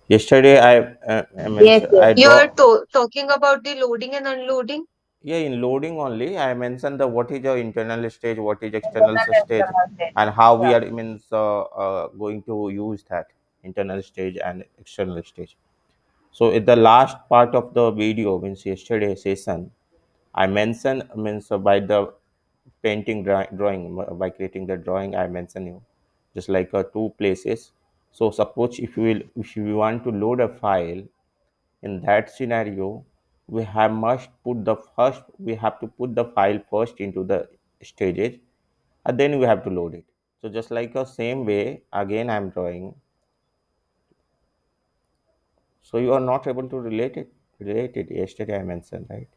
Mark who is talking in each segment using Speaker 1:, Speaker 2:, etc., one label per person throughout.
Speaker 1: Yesterday I
Speaker 2: Yes,
Speaker 1: mentioned
Speaker 2: yes.
Speaker 1: I
Speaker 3: You
Speaker 1: draw.
Speaker 3: are talking about the loading and unloading.
Speaker 1: Yeah, in loading only, I mentioned the what is your internal stage, what is external
Speaker 2: Internal and
Speaker 1: stage,
Speaker 2: external state.
Speaker 1: and how we
Speaker 2: Yeah.
Speaker 1: are means going to use that internal stage and external stage. So in the last part of the video, means yesterday session, I mentioned means by the painting drawing by creating the drawing I mentioned you, just like two places. So suppose if you want to load a file, in that scenario we have to put the file first into the stages, and then we have to load it. So just like a same way again I'm drawing. So you are not able to relate it yesterday I mentioned, right?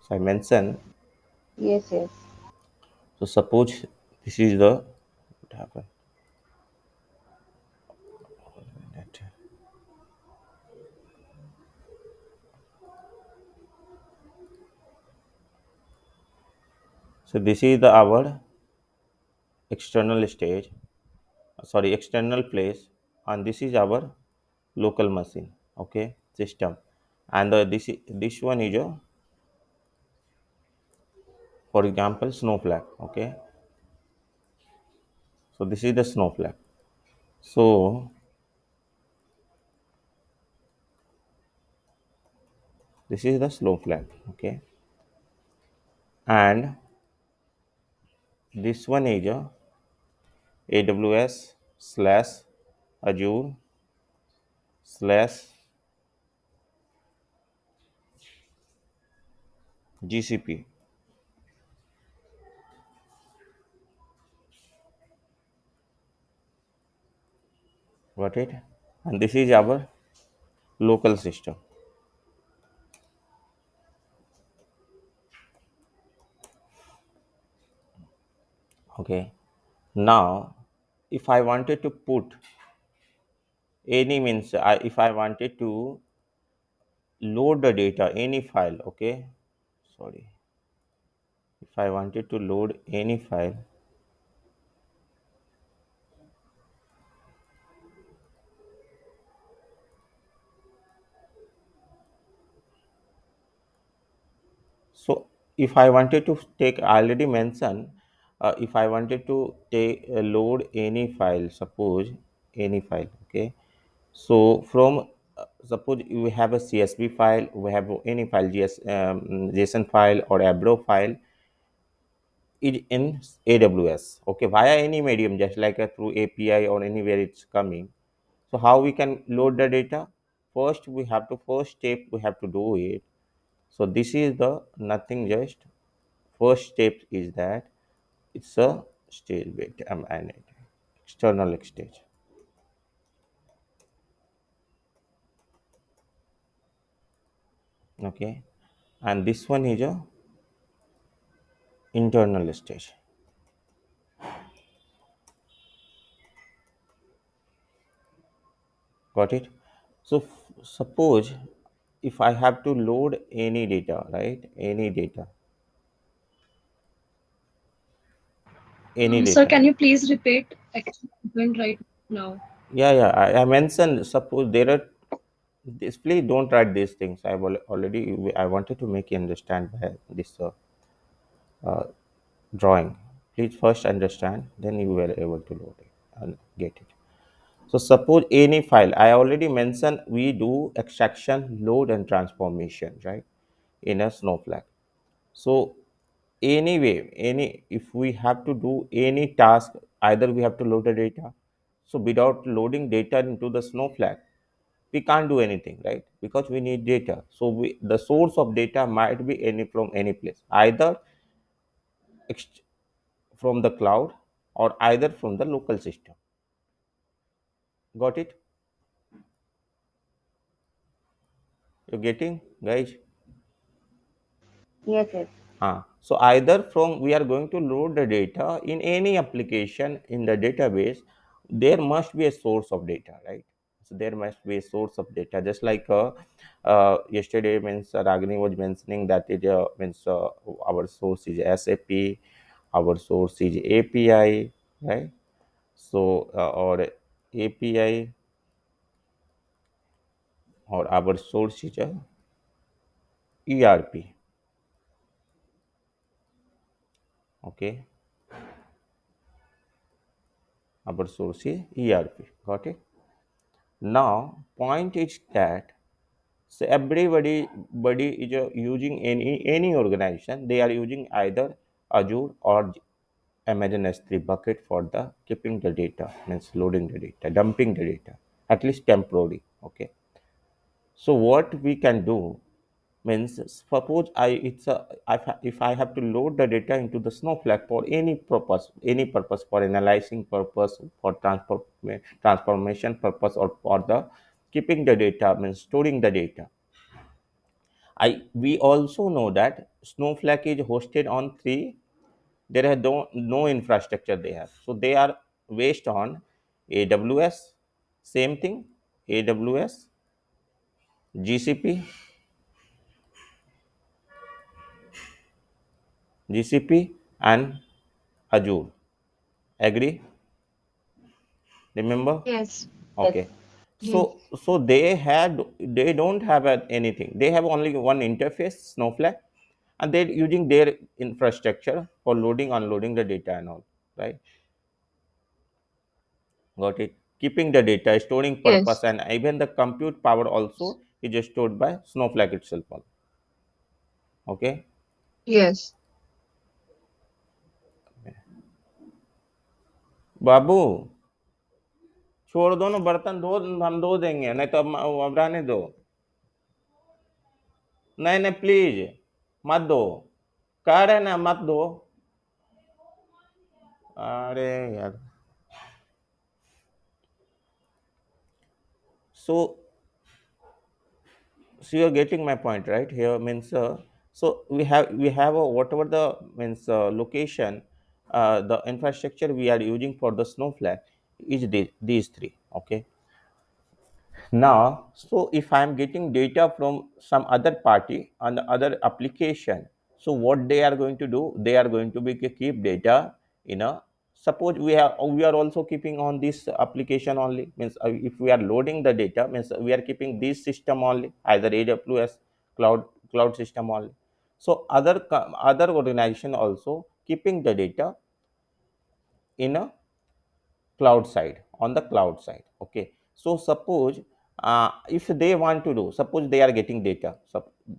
Speaker 1: So I mentioned.
Speaker 2: Yes, yes.
Speaker 1: So suppose this is the what happened. So this is the our external stage, sorry, external place, and this is our local machine, okay, system. And this one is a, for example, snowflake, okay. So this is the snowflake. So this is the snowflake, okay. And this one is a AWS slash Azure slash GCP. Got it? And this is our local system. Okay. Now, if I wanted to put any means, if I wanted to load the data, any file, okay. Sorry. If I wanted to load any file, so if I wanted to take, I already mentioned, if I wanted to take load any file, suppose any file, okay. So from suppose we have a CSV file, we have any file, JSON file or Abro file, it in AWS, okay, via any medium, just like through API or anywhere it's coming. So how we can load the data? First, we have to first step we have to do it. So this is the nothing, just first step is that it's a stage bit and external stage, okay, and this one is a internal stage. Got it? So suppose if I have to load any data, right? Any
Speaker 4: Sir,
Speaker 1: data.
Speaker 4: can you please repeat? Actually, I'm doing right now.
Speaker 1: Yeah, yeah. I mentioned suppose there are this. Please don't write these things. I've already. I wanted to make you understand by this drawing. Please first understand, then you were able to load it and get it. So suppose any file. I already mentioned we do extraction, load, and transformation, right? In a Snowflake. So anyway, any if we have to do any task, either we have to load the data. So without loading data into the Snowflake, we can't do anything, right? Because we need data. So the source of data might be any from any place, either ex- from the cloud or either from the local system. Got it? You getting, guys?
Speaker 2: Yes, yes.
Speaker 1: So either from we are going to load the data in any application in the database, there must be a source of data, right? So there must be a source of data. Just like yesterday, means Ragini was mentioning that it means our source is SAP, our source is API, right? So or API, or our source is a ERP. Okay, our source is ERP. Got it? Now, point is that so everybody is using any organization. They are using either Azure or Amazon S3 bucket for the keeping the data, means loading the data, dumping the data, at least temporarily. Okay. So what we can do means suppose if I have to load the data into the Snowflake for any purpose for analyzing purpose, for transformation purpose, or for the keeping the data, means storing the data. We also know that Snowflake is hosted on three. There are no infrastructure they have, so they are based on AWS. Same thing, AWS, GCP, GCP, and Azure. Agree? Remember?
Speaker 3: Yes.
Speaker 1: Okay.
Speaker 3: Yes.
Speaker 1: So they don't have anything. They have only one interface, Snowflake, and they're using their infrastructure for loading, unloading the data and all. Right? Got it. Keeping the data, storing
Speaker 3: Yes.
Speaker 1: purpose, and even the compute power also is stored by Snowflake itself. Okay.
Speaker 3: Yes.
Speaker 1: बाबू, छोड़ दो ना, बर्तन धो, हम धो देंगे, नहीं तो अब रहने दो। नहीं नहीं प्लीज मत दो, कह रहे ना मत दो। अरे यार, so so you're getting my point, right? Here means so we have whatever the means location, the infrastructure we are using for the Snowflake is these three. Okay. Now, so if I am getting data from some other party on the other application, so what they are going to do, they are going to be keep data in a, suppose we are also keeping on this application only, means if we are loading the data, means we are keeping this system only, either AWS cloud system only. So other organization also keeping the data in a cloud side, on the cloud side. Okay, so suppose if they want to do, suppose they are getting data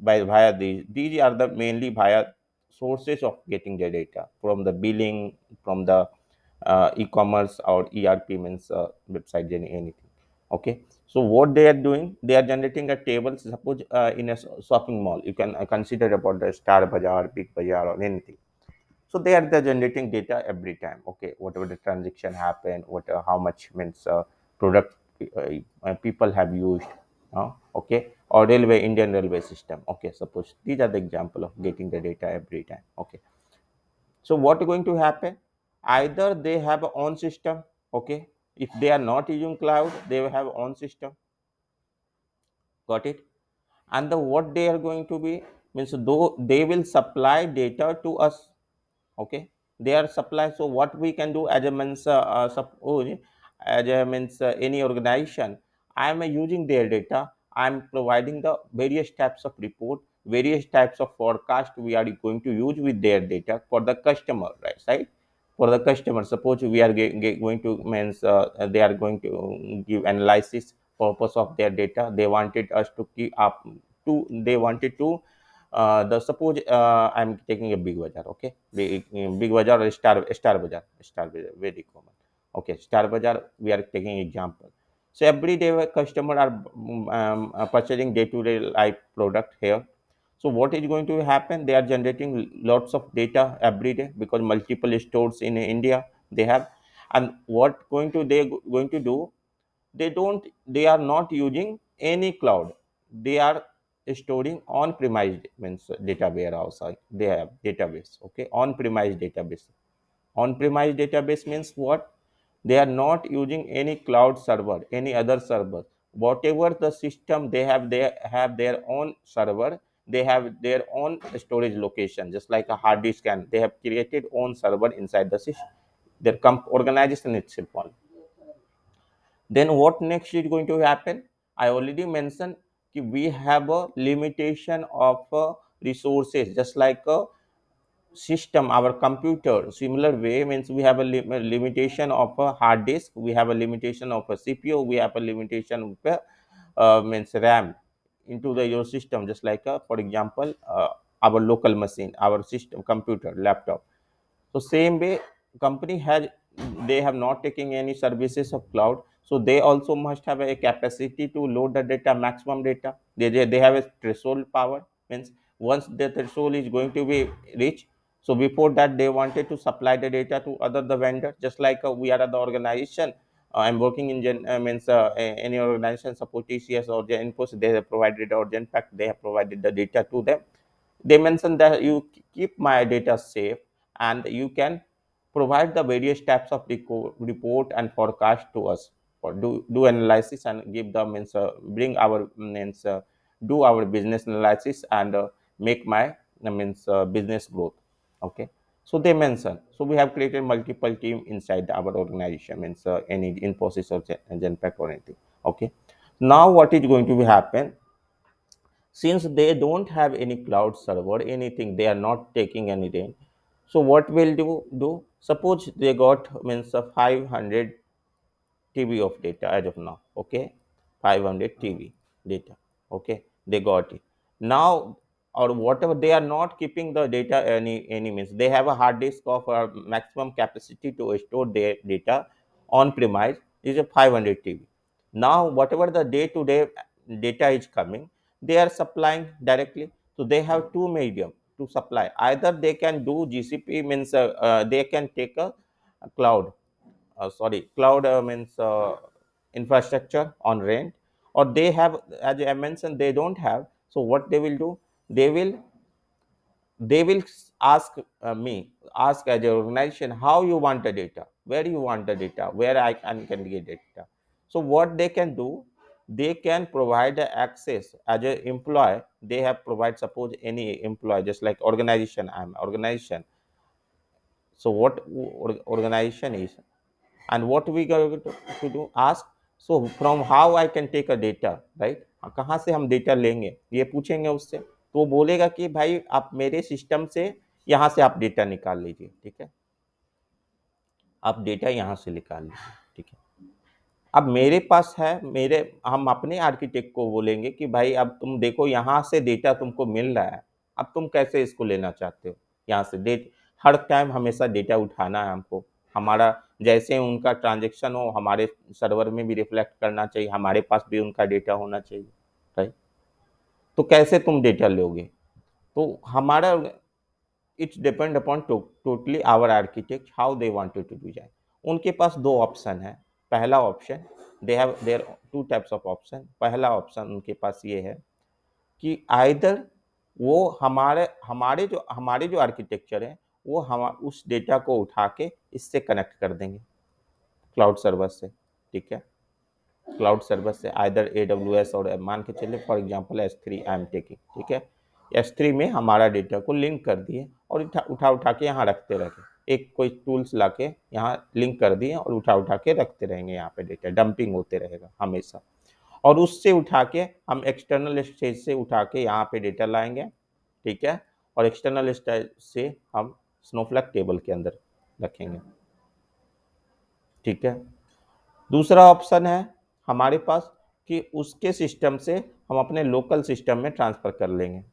Speaker 1: by via these are the mainly via sources of getting the data from the billing, from the e-commerce or ERP, means website, anything. Okay, so what they are doing, they are generating a table. Suppose in a shopping mall, you can consider about the Star Bazaar, Big Bazaar, or anything. So they are the generating data every time. Okay, whatever the transaction happen, what how much means product people have used. Okay, or railway, Indian railway system. Okay, suppose these are the example of getting the data every time. Okay, so what is going to happen, either they have a own system. Okay, if they are not using cloud, they will have own system. Got it? And the what they are going to be, means though they will supply data to us. Okay, they are supply. So what we can do as a means suppose as a means any organization, I am using their data, I am providing the various types of report, various types of forecast we are going to use with their data for the customer, right? For the customer, suppose we are going to means they are going to give analysis purpose of their data. They wanted us to keep up to, they wanted to the suppose I'm taking a big bazaar. Okay, big bazaar or star bazaar, very common. Okay, star bazaar, we are taking example. So every day customer are purchasing day-to-day life product here. So what is going to happen, they are generating lots of data every day, because multiple stores in India they have. And what going to do, they are not using any cloud. They are storing on premise, means data warehouse. They have database. Okay, on premise database. On premise database means what, they are not using any cloud server, any other server. Whatever the system they have their own server. They have their own storage location, just like a hard disk, and they have created own server inside the system, their organization itself. Then what next is going to happen, I already mentioned, कि we have a limitation of resources, just like a system, our computer similar way, means we have a limitation of a hard disk, we have a limitation of a cpu, we have a limitation of a means ram into the your system, just like for example our local machine, our system computer laptop. So same way, company has, they have not taking any services of cloud, so they also must have a capacity to load the data, maximum data. They have a threshold power, means once the threshold is going to be reached, so before that they wanted to supply the data to other the vendor, just like we are at the organization. I'm working in means any organization support TCS or the Infosys, they have provided or Genpact, they have provided the data to them. They mentioned that you keep my data safe and you can provide the various types of report and forecast to us, or do analysis and give them, means bring our means do our business analysis and make my means business growth. Okay, so they mention, so we have created multiple team inside our organization, means any Infosys or Genpact or anything. Okay, now what is going to happen, since they don't have any cloud server anything, they are not taking anything. So what will do, suppose they got means of 500 TB of data as of now. Okay, 500 TB data. Okay, they got it now, or whatever. They are not keeping the data any means. They have a hard disk of maximum capacity to store their data on premise is a 500 TB. Now whatever the day to day data is coming, they are supplying directly. So they have two medium to supply. Either they can do GCP, means they can take a cloud, sorry, cloud means infrastructure on rent, or they have, as I mentioned, they don't have. So what they will do, they will ask me, ask as an organization, how you want the data, where you want the data, where can get data. So what they can do, they can provide the access as an employee. They have provide, suppose any employee, just like organization, I'm organization. So what organization is, and what we going to do, ask, so from how I can take a data, right, कहाँ से हम data लेंगे, ये पूछेंगे उससे, तो वो बोलेगा कि भाई आप मेरे सिस्टम से यहाँ से आप डेटा निकाल लीजिए, ठीक है, आप डेटा यहाँ से निकाल लीजिए, ठीक है। अब मेरे पास है, मेरे हम अपने आर्किटेक्ट को बोलेंगे कि भाई अब तुम देखो यहाँ से डेटा तुमको मिल रहा है, अब तुम कैसे इसको लेना चाहते हो, यहाँ से डेट, हर टाइम हमेशा डेटा उठाना है हमको, हमारा जैसे उनका ट्रांजेक्शन हो हमारे सर्वर में भी रिफ्लेक्ट करना चाहिए, हमारे पास भी उनका डेटा होना चाहिए, राइट। तो कैसे तुम डेटा लोगे, तो हमारा, its depend upon totally our architect how they wanted to design. उनके पास दो ऑप्शन है। पहला option, they have there two types of option. पहला ऑप्शन उनके पास ये है कि आइदर वो हमारे जो आर्किटेक्चर है वो हम उस डेटा को उठा के इससे कनेक्ट कर देंगे क्लाउड सर्वर से, ठीक है, क्लाउड सर्वर से आइदर AWS, और मान के चलिए for example S3 I am taking, ठीक है, S3 में हमारा डेटा को लिंक कर दिए और उठा के यहाँ रखते रहे, एक कोई टूल्स ला के यहाँ लिंक कर दिए और उठा के रखते रहेंगे, यहाँ पे डेटा डंपिंग होते रहेगा हमेशा, और उससे उठा के हम एक्सटर्नल स्टेज से उठा के यहाँ पे डेटा लाएंगे, ठीक है, और एक्सटर्नल स्टेज से हम स्नोफ्लैक टेबल के अंदर रखेंगे, ठीक है। दूसरा ऑप्शन है हमारे पास कि उसके सिस्टम से हम अपने लोकल सिस्टम में ट्रांसफ़र कर लेंगे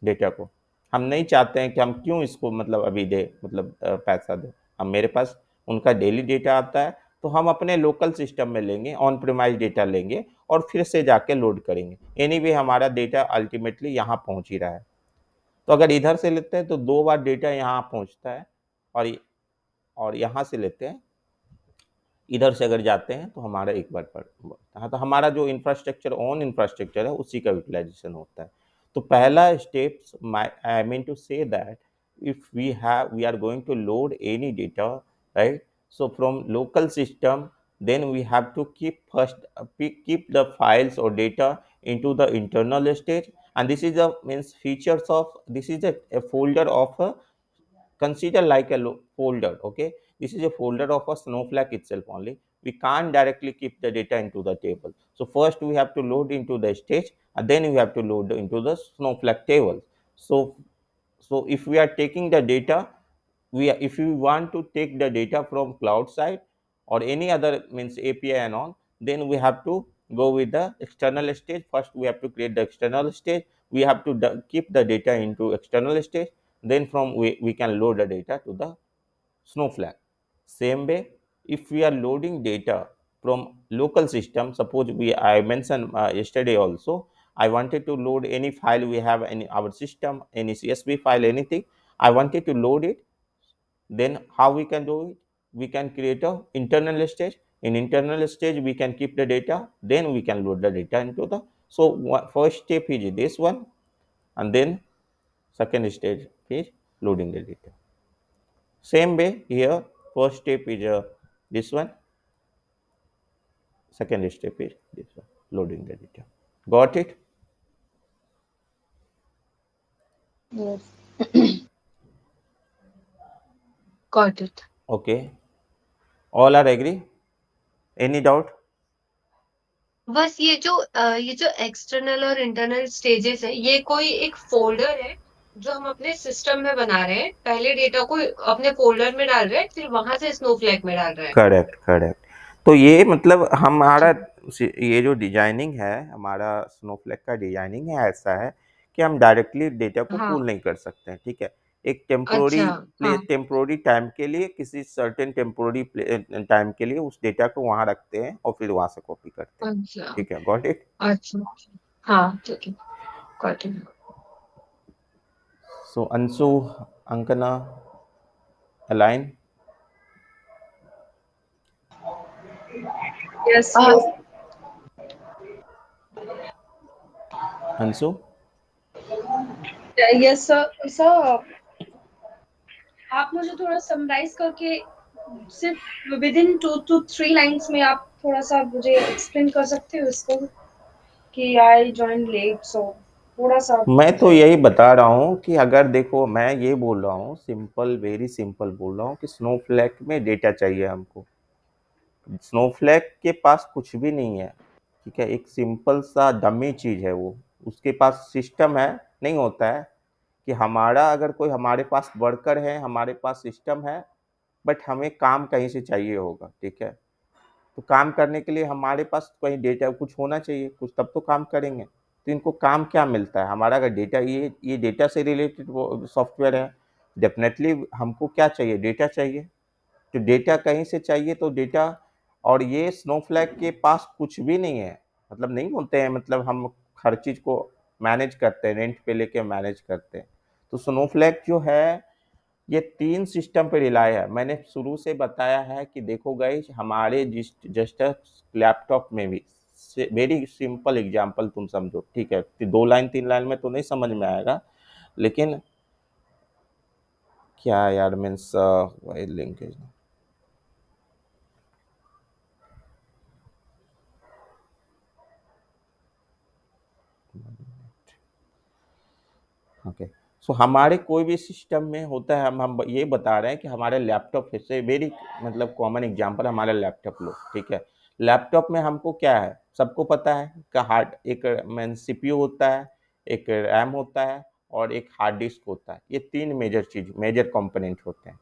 Speaker 1: डेटा को। हम नहीं चाहते हैं कि हम क्यों इसको मतलब अभी दे, मतलब पैसा दें, हम मेरे पास उनका डेली डेटा आता है, तो हम अपने लोकल सिस्टम में लेंगे, ऑन प्रीमाइज डेटा लेंगे और फिर से जाके लोड करेंगे। एनीवे हमारा डेटा अल्टीमेटली यहाँ पहुँच ही रहा है। तो अगर इधर से लेते हैं तो 2 बार डेटा यहाँ पहुँचता है, और यहाँ से लेते हैं, इधर से अगर जाते हैं तो हमारा एक बार पड़ता है, तो हमारा जो इंफ्रास्ट्रक्चर, ओन इंफ्रास्ट्रक्चर है, उसी का यूटिलाइजेशन होता है। तो पहला steps, I mean to say that if we are going to load any data, right, so from local system, then we have to keep first keep the files or data into the internal state, and this is the means features of this is a folder of a, consider like a folder, okay, this is a folder of a snowflake itself only, we can't directly keep the data into the table. So first we have to load into the stage, and then we have to load into the Snowflake table. So if we are taking the data, if we want to take the data from cloud side or any other means API and on, then we have to go with the external stage. First we have to create the external stage, we have to keep the data into external stage, then from we can load the data to the Snowflake. Same way, if we are loading data from local system, suppose I mentioned yesterday also, I wanted to load any file we have in our system, any CSV file, anything, I wanted to load it. Then how we can do it? We can create a internal stage. In internal stage, we can keep the data. Then we can load the data into the. So first step is this one, and then second stage is loading the data. Same way here, first step is this one, second step is this one, loading the data. Got it?
Speaker 4: Yes.
Speaker 3: Got it.
Speaker 1: Okay. All are agree? Any doubt?
Speaker 3: बस ये जो external और internal stages है, ये कोई एक folder है जो हम अपने सिस्टम में बना रहे हैं। पहले डेटा को अपने फोल्डर में डाल रहे हैं, फिर वहां से स्नोफ्लेक में डाल रहे हैं।
Speaker 1: Correct, correct. तो ये मतलब हमारा
Speaker 3: ठीक।
Speaker 1: ये जो डिजाइनिंग है, हमारा स्नोफ्लेक का डिजाइनिंग है ऐसा है कि हम डायरेक्टली डेटा को
Speaker 3: हाँ।
Speaker 1: पुल नहीं कर सकते हैं, ठीक है। एक
Speaker 3: अच्छा। हाँ।
Speaker 1: टेम्पोररी टाइम के लिए, किसी सर्टेन टेम्पोररी टाइम के लिए उस डेटा को वहां रखते हैं और फिर वहां से कॉपी करते हैं,
Speaker 3: अच्छा।
Speaker 1: ठीक है। Got it?
Speaker 3: अच्छा। हाँ, ठीक है। Got it.
Speaker 1: So Anshu, Ankana, Aline,
Speaker 4: Yes, yes.
Speaker 1: Anshu.
Speaker 4: Yes, sir. Sir, आप मुझे थोड़ा समराइज करके सिर्फ विद इन 2 to 3 लाइंस में आप थोड़ा सा मुझे एक्सप्लेन कर सकते हो इसको, कि आई जॉइन लेट, सो थोड़ा सा
Speaker 1: मैं तो
Speaker 4: मुझे।
Speaker 1: यही बता रहा हूँ कि अगर देखो, मैं ये बोल रहा हूँ, सिंपल, वेरी सिंपल बोल रहा हूँ कि स्नोफ्लैक में डेटा चाहिए हमको। स्नोफ्लैक के पास कुछ भी नहीं है, ठीक है। एक सिंपल सा डमी चीज है वो। उसके पास सिस्टम है, नहीं होता है कि हमारा अगर कोई हमारे पास वर्कर है, हमारे पास सिस्टम है, बट हमें काम कहीं से चाहिए होगा, ठीक है। तो काम करने के लिए हमारे पास कहीं डेटा कुछ होना चाहिए, कुछ, तब तो काम करेंगे। तो इनको काम क्या मिलता है? हमारा अगर डेटा, ये डेटा से रिलेटेड वो सॉफ्टवेयर है, डेफिनेटली हमको क्या चाहिए? डेटा चाहिए। तो डेटा कहीं से चाहिए, तो डेटा, और ये स्नोफ्लैक के पास कुछ भी नहीं है, मतलब नहीं होते हैं, मतलब हम हर चीज को मैनेज करते हैं, रेंट पे लेके मैनेज करते हैं। तो स्नोफ्लैक जो है, ये 3 सिस्टम पे रिलाय है। मैंने शुरू से बताया है कि देखो गाइस, हमारे जस्ट लैपटॉप में भी, वेरी सिंपल एग्जांपल तुम समझो, ठीक है। 2 लाइन 3 लाइन में तो नहीं समझ में आएगा, लेकिन क्या यार, मीन्स लिंकेज। ओके। सो हमारे कोई भी सिस्टम में होता है, हम ये बता रहे हैं कि हमारे लैपटॉप से वेरी, मतलब कॉमन एग्जांपल, हमारा लैपटॉप लो, ठीक है। लैपटॉप में हमको क्या है, सबको पता है का हार्ड, एक मीन सीपीयू होता है, एक रैम होता है, और एक हार्ड डिस्क होता है। ये 3 मेजर कंपोनेंट होते हैं।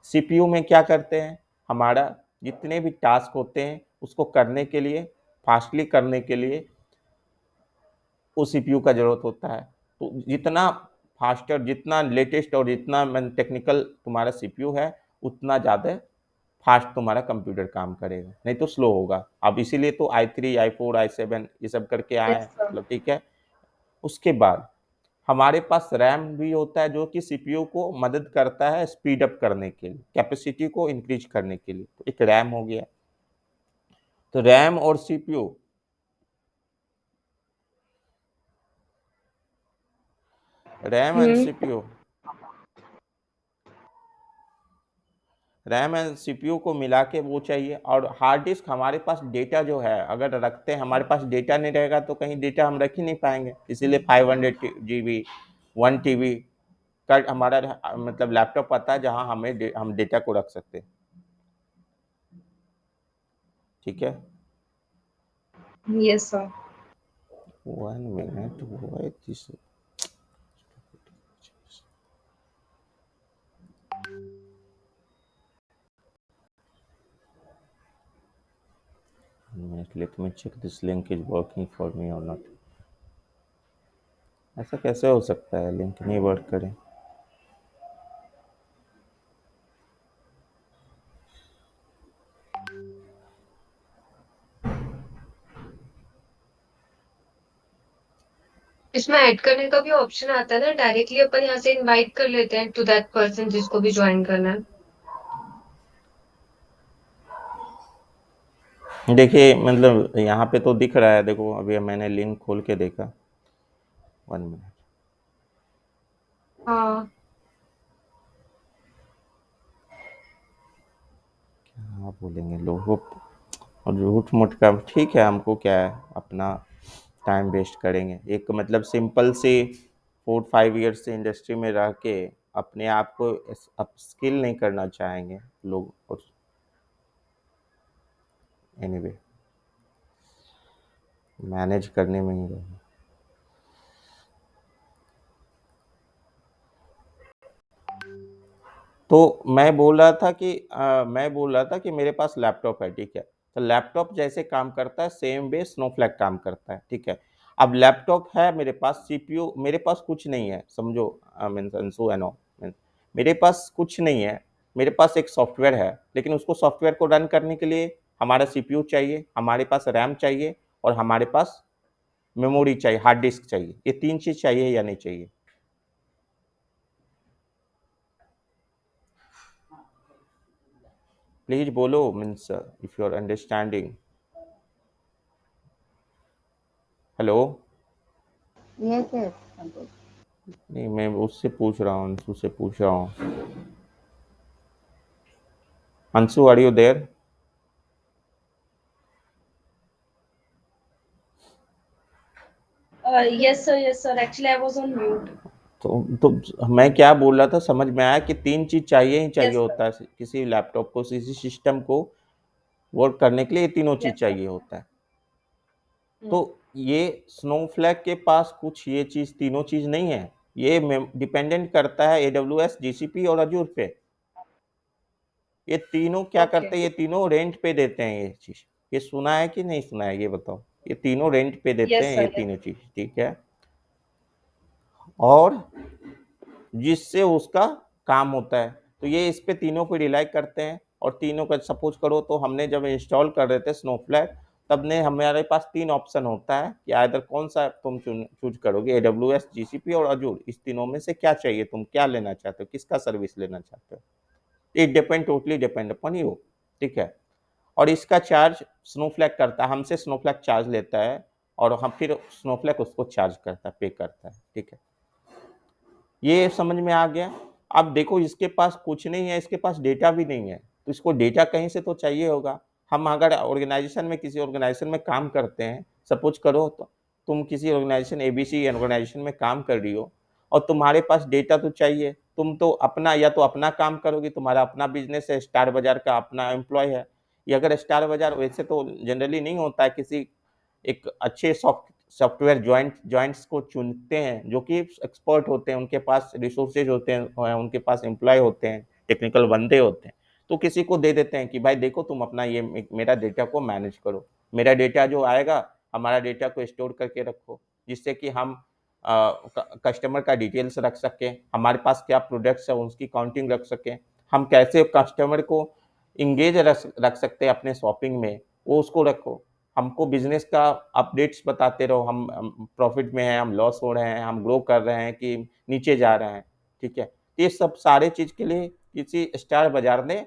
Speaker 1: सीपीयू में क्या करते हैं, हमारा जितने भी टास्क होते हैं उसको करने के लिए, फास्टली करने के लिए, वो सीपीयू का जरूरत होता है। तो जितना फास्टर, जितना लेटेस्ट और जितना टेक्निकल तुम्हारा सीपीयू है, उतना ज़्यादा फास्ट तुम्हारा कंप्यूटर काम करेगा, नहीं तो स्लो होगा। अब इसीलिए तो i3, i4, i7 ये सब करके आए
Speaker 4: यस
Speaker 1: हैं,
Speaker 4: सर।
Speaker 1: मतलब, ठीक है। उसके बाद हमारे पास रैम भी होता है, जो कि सीपीयू को मदद करता है स्पीड अप करने के लिए, कैपेसिटी को इंक्रीज करने के लिए। तो एक रैम हो गया। तो रैम और CPU, RAM and
Speaker 4: hmm.
Speaker 1: CPU, RAM and CPU को मिला के वो चाहिए। और हार्ड डिस्क, हमारे पास डेटा जो है अगर रखते हैं, हमारे पास डेटा नहीं रहेगा तो कहीं डेटा हम रख ही नहीं पाएंगे। इसीलिए 500 GB, 1 TB का हमारा मतलब लैपटॉप आता है, जहां हम डेटा को रख सकते हैं। ठीक है।
Speaker 4: Yes, sir.
Speaker 1: 1 minute, why this? Let me check this link is working for me or not. ऐसा कैसे हो सकता है लिंक नहीं वर्क करे?
Speaker 3: इसमें ऐड करने का भी ऑप्शन आता है ना, डायरेक्टली अपन यहाँ से इनवाइट कर लेते हैं टू दैट पर्सन जिसको भी ज्वाइन करना है।
Speaker 1: देखिए मतलब यहाँ पे तो दिख रहा है, देखो अभी मैंने लिंक खोल के देखा। 1 मिनट।
Speaker 3: हाँ
Speaker 1: हाँ बोलेंगे लोगों और झूठ मूठ का ठीक है, हमको क्या है, अपना टाइम वेस्ट करेंगे। एक मतलब सिंपल सी 4-5 ईयर्स से इंडस्ट्री में रह के अपने आप को अप स्किल नहीं करना चाहेंगे लोग। और एनीवे मैनेज करने में ही रहेंगे। तो मैं बोल रहा था कि मेरे पास लैपटॉप है, ठीक है। तो लैपटॉप जैसे काम करता है सेम वे स्नोफ्लैक काम करता है, ठीक है। अब लैपटॉप है मेरे पास, सीपीयू मेरे पास कुछ नहीं है, समझो। मीन्स अंशु एंड ऑल, मेरे पास कुछ नहीं है। मेरे पास एक सॉफ्टवेयर है, लेकिन उसको सॉफ्टवेयर को रन करने के लिए हमारा सीपीयू चाहिए, हमारे पास रैम चाहिए, और हमारे पास मेमोरी चाहिए, हार्ड डिस्क चाहिए। ये 3 चीज़ चाहिए या नहीं चाहिए? प्लीज बोलो, means if you are understanding. Hello.
Speaker 2: Yes, yes, Santosh.
Speaker 1: नहीं, मैं उससे पूछ रहा हूँ, अंशु से पूछ रहा हूँ। Anshu, are you there?
Speaker 4: Yes, sir. Yes, sir. Actually, I was on mute.
Speaker 1: तो मैं क्या बोल रहा था, समझ में आया कि 3 चीज चाहिए ही चाहिए
Speaker 4: Yes, sir.
Speaker 1: होता है किसी लैपटॉप को, किसी सिस्टम को वर्क करने के लिए। ये तीनों चीज
Speaker 4: Yes, sir.
Speaker 1: चाहिए होता है। तो
Speaker 4: Hmm.
Speaker 1: ये स्नोफ्लैक के पास कुछ ये चीज, तीनों चीज नहीं है। ये डिपेंडेंट करता है AWS, GCP और अजूर पे। ये तीनों क्या करते
Speaker 4: Okay.
Speaker 1: हैं, ये तीनों रेंट पे देते हैं ये चीज। ये सुना है कि नहीं सुना है, ये बताओ। ये तीनों रेंट पे देते
Speaker 4: Yes,
Speaker 1: हैं,
Speaker 4: sir.
Speaker 1: ये
Speaker 4: Yes.
Speaker 1: तीनों चीज, ठीक है। और जिससे उसका काम होता है, तो ये इस पे तीनों पे रिलाई करते हैं। और तीनों का सपोज करो, तो हमने जब इंस्टॉल कर रहे थे स्नोफ्लैक, तब ने हमारे पास 3 ऑप्शन होता है कि आइदर कौन सा तुम चूज करोगे, AWS, GCP और अजूर। इस तीनों में से क्या चाहिए, तुम क्या लेना चाहते हो, किसका सर्विस लेना चाहते हो? It depend, totally depend upon you, ठीक है। और इसका चार्ज स्नोफ्लैक करता है, हमसे स्नोफ्लैक चार्ज लेता है, और हम फिर स्नोफ्लैक उसको चार्ज करता है, पे करता है, ठीक है। ये समझ में आ गया? अब देखो, इसके पास कुछ नहीं है, इसके पास डेटा भी नहीं है, तो इसको डेटा कहीं से तो चाहिए होगा। हम अगर ऑर्गेनाइजेशन में, किसी ऑर्गेनाइजेशन में काम करते हैं, सपोज करो तो तुम किसी ऑर्गेनाइजेशन, ABC ऑर्गेनाइजेशन में काम कर रही हो, और तुम्हारे पास डेटा तो चाहिए। तुम तो अपना, या तो अपना काम करोगी, तुम्हारा अपना बिजनेस है, स्टार बाजार का अपना एम्प्लॉय है। या अगर स्टार बाजार, वैसे तो जनरली नहीं होता है, किसी एक अच्छे सॉफ्टवेयर जॉइंट्स को चुनते हैं जो कि एक्सपर्ट होते हैं, उनके पास रिसोर्सेज होते हैं, उनके पास एम्प्लॉय होते हैं, टेक्निकल बंदे होते हैं। तो किसी को दे देते हैं कि भाई देखो, तुम अपना ये मेरा डेटा को मैनेज करो। मेरा डेटा जो आएगा, हमारा डेटा को स्टोर करके रखो, जिससे कि हम कस्टमर का डिटेल्स रख सकें, हमारे पास क्या प्रोडक्ट्स है उसकी काउंटिंग रख सकें, हम कैसे कस्टमर को इंगेज रख सकते हैं अपने शॉपिंग में, वो उसको रखो। हमको बिजनेस का अपडेट्स बताते रहो, हम प्रॉफिट में हैं, हम लॉस हो रहे हैं, हम ग्रो कर रहे हैं कि नीचे जा रहे हैं, ठीक है। ये सब सारे चीज़ के लिए किसी स्टार बाजार ने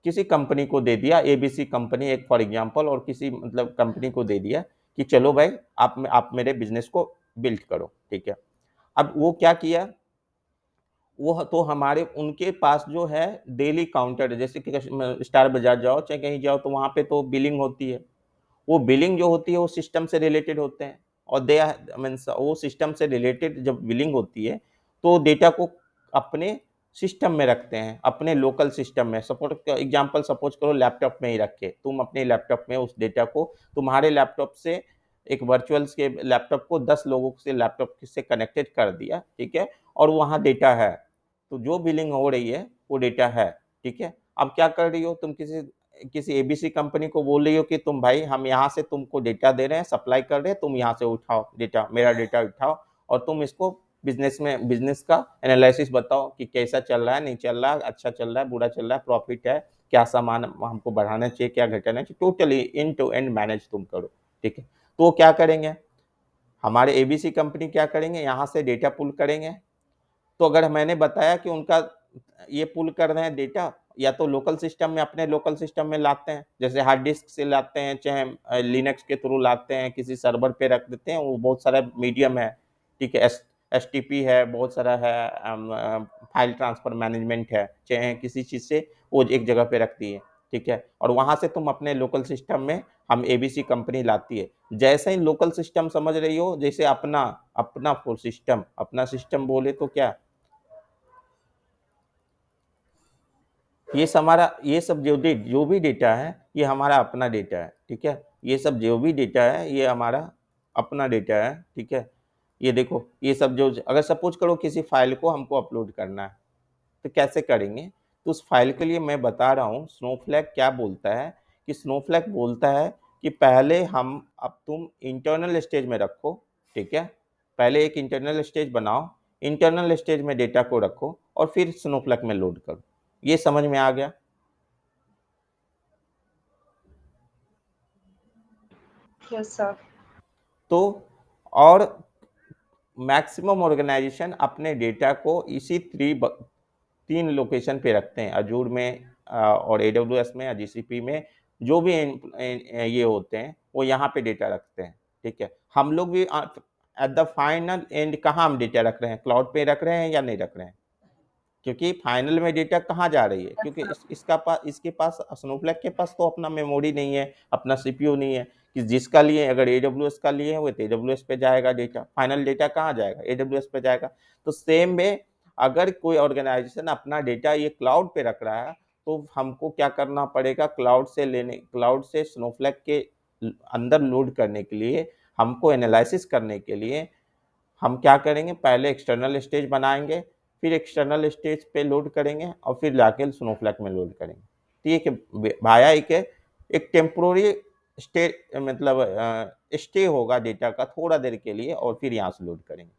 Speaker 1: किसी कंपनी को दे दिया, ABC कंपनी एक फॉर एग्जांपल, और किसी मतलब कंपनी को दे दिया कि चलो भाई, आप मेरे बिजनेस को बिल्ड करो, ठीक है। अब वो क्या किया, वो तो हमारे उनके पास जो है डेली काउंटर है, जैसे कि स्टार बाजार जाओ चाहे कहीं जाओ, तो वहाँ पे तो बिलिंग होती है। वो बिलिंग जो होती है वो सिस्टम से रिलेटेड होते हैं, और दे मीन्स वो सिस्टम से रिलेटेड जब बिलिंग होती है, तो डेटा को अपने सिस्टम में रखते हैं, अपने लोकल सिस्टम में। सपोज एग्जांपल सपोज करो लैपटॉप में ही रखे, तुम अपने लैपटॉप में उस डेटा को, तुम्हारे लैपटॉप से एक वर्चुअल के लैपटॉप को 10 लोगों से लैपटॉप से कनेक्टेड कर दिया, ठीक है, और वहाँ डेटा है, तो जो बिलिंग हो रही है वो डेटा है, ठीक है। अब क्या कर रही हो तुम, किसी किसी एबीसी कंपनी को बोल रही हो कि तुम भाई हम यहाँ से तुमको डेटा दे रहे हैं, सप्लाई कर रहे हैं, तुम यहाँ से उठाओ डेटा, मेरा डेटा उठाओ, और तुम इसको बिजनेस का एनालिसिस बताओ कि कैसा चल रहा है, नहीं चल रहा है, अच्छा चल रहा है, बुरा चल रहा है, प्रॉफिट है, क्या सामान हमको बढ़ाना चाहिए, क्या घटाना चाहिए, totally end to end manage तुम करो, ठीक है। तो वो क्या करेंगे, हमारे एबीसी कंपनी क्या करेंगे, यहाँ से डेटा पुल करेंगे। तो अगर मैंने बताया कि उनका ये पुल कर रहे हैं डेटा, या तो लोकल सिस्टम में, अपने लोकल सिस्टम में लाते हैं, जैसे हार्ड डिस्क से लाते हैं, चाहे लिनक्स के थ्रू लाते हैं, किसी सर्वर पे रख देते हैं, वो बहुत सारा मीडियम है, ठीक है, एसटीपी है, बहुत सारा है, फाइल ट्रांसफर मैनेजमेंट है, चाहे किसी चीज़ से वो एक जगह पे रखती है, ठीक है, और वहाँ से तुम अपने लोकल सिस्टम में हम एबीसी कंपनी लाती है। जैसे ही लोकल सिस्टम समझ रही हो, जैसे अपना अपना फुल सिस्टम, अपना सिस्टम बोले तो क्या, ये सब जो भी डेटा है ये हमारा अपना डेटा है, ठीक है, ये सब जो भी डेटा है ये हमारा अपना डेटा है, ठीक है। ये देखो, ये सब जो, अगर सपोज करो किसी फाइल को हमको अपलोड करना है, तो कैसे करेंगे, तो उस फाइल के लिए मैं बता रहा हूँ स्नोफ्लैक क्या बोलता है, कि स्नोफ्लैक बोलता है कि पहले हम, अब तुम इंटरनल स्टेज में रखो, ठीक है, पहले एक इंटरनल स्टेज बनाओ, इंटरनल स्टेज में डेटा को रखो, और फिर स्नोफ्लैक में लोड करो। ये समझ में आ गया?
Speaker 4: Yes sir.
Speaker 1: तो और मैक्सिमम ऑर्गेनाइजेशन अपने डेटा को इसी तीन लोकेशन पे रखते हैं, अजूर में और एडब्ल्यूएस में या जीसीपी में, जो भी ये होते हैं वो यहाँ पे डेटा रखते हैं, ठीक है। हम लोग भी एट द फाइनल एंड कहाँ हम डेटा रख रहे हैं, क्लाउड पे रख रहे हैं या नहीं रख रहे हैं, क्योंकि फाइनल में डेटा कहाँ जा रही है, क्योंकि इसके पास, स्नोफ्लैक के पास तो अपना मेमोरी नहीं है, अपना सीपीयू नहीं है, कि जिसका लिए अगर एडब्ल्यूएस का लिए है वो तो एडब्ल्यूएस पे जाएगा डेटा, फाइनल डेटा कहाँ जाएगा, एडब्ल्यूएस पे जाएगा। तो सेम वे, अगर कोई ऑर्गेनाइजेशन अपना डेटा ये क्लाउड पे रख रहा है, तो हमको क्या करना पड़ेगा, क्लाउड से स्नोफ्लैक के अंदर लोड करने के लिए, हमको एनालिसिस करने के लिए हम क्या करेंगे, पहले एक्सटर्नल स्टेज बनाएंगे, फिर एक्सटर्नल स्टेज पे लोड करेंगे, और फिर जाके स्नोफ्लैक में लोड करेंगे। ठीक है भाया, एक टेम्पोररी स्टे, मतलब स्टे होगा डेटा का थोड़ा देर के लिए, और फिर यहाँ से लोड करेंगे।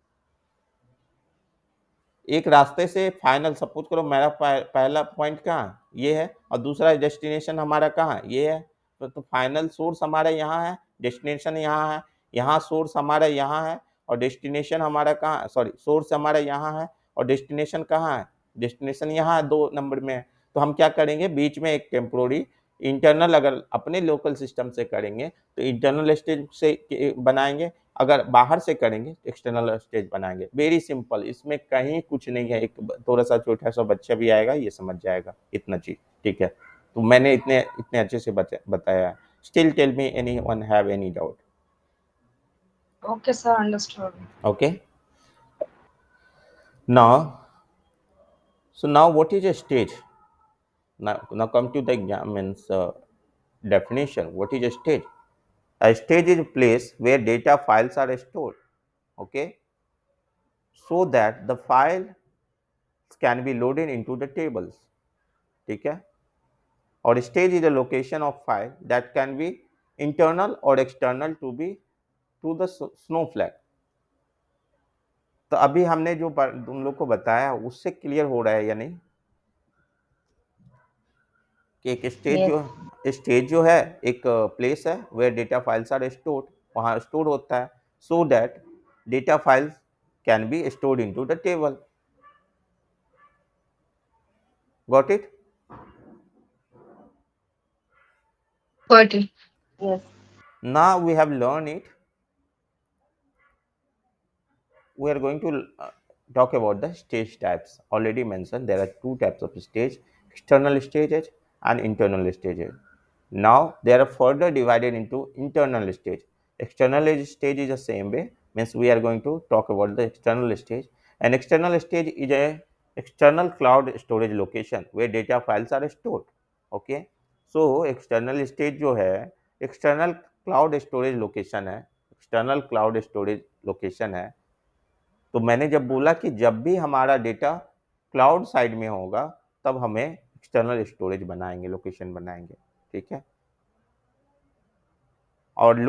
Speaker 1: एक रास्ते से फाइनल, सपोज करो मेरा पहला पॉइंट कहाँ ये है, और दूसरा डेस्टिनेशन हमारा कहाँ ये है, तो फाइनल सोर्स हमारा यहाँ है, डेस्टिनेशन यहाँ है, यहाँ सोर्स हमारा यहाँ है, और डेस्टिनेशन हमारा कहाँ, सॉरी, सोर्स हमारा यहाँ है और डेस्टिनेशन कहाँ है, डेस्टिनेशन यहाँ है, 2 नंबर में है। तो हम क्या करेंगे, बीच में एक टेम्पोररी इंटरनल, अगर अपने लोकल सिस्टम से करेंगे तो इंटरनल स्टेज से बनाएंगे, अगर बाहर से करेंगे एक्सटर्नल स्टेज बनाएंगे। वेरी सिंपल, इसमें कहीं कुछ नहीं है, एक थोड़ा सा छोटा सा बच्चा भी आएगा ये समझ जाएगा इतना चीज, ठीक है। तो मैंने इतने इतने अच्छे से बताया। Still tell me anyone have any doubt?
Speaker 4: Okay sir, understood.
Speaker 1: Okay, now so now what is a stage? Now come to the examines definition. What is a stage? A stage is a place where data files are stored, okay, so that the file can be loaded into the tables, ठीक है। और stage is a location of file that can be internal और external to the स्नोफ्लैक। तो अभी हमने जो तुम लोग को बताया उससे क्लियर हो रहा है या नहीं, कि एक स्टेज जो है एक प्लेस है where data files are stored, वहाँ स्टोर होता है, so that data files can be stored into the table. Got it?
Speaker 3: Got it.
Speaker 2: Yes.
Speaker 1: Now we have learned it. We are going to talk about the stage types. Already mentioned there are 2 types of stage: external stages and internal stages. Now they are further divided into internal stage. External stage is the same way, means we are going to talk about the external stage. And external stage is a external cloud storage location where data files are stored. Okay, so external stage जो है external cloud storage location है, external cloud storage location है। तो मैंने जब बोला कि जब भी हमारा डेटा क्लाउड साइड में होगा तब हमें एक्सटर्नल स्टोरेज बनाएंगे, लोकेशन बनाएंगे, ठीक है। और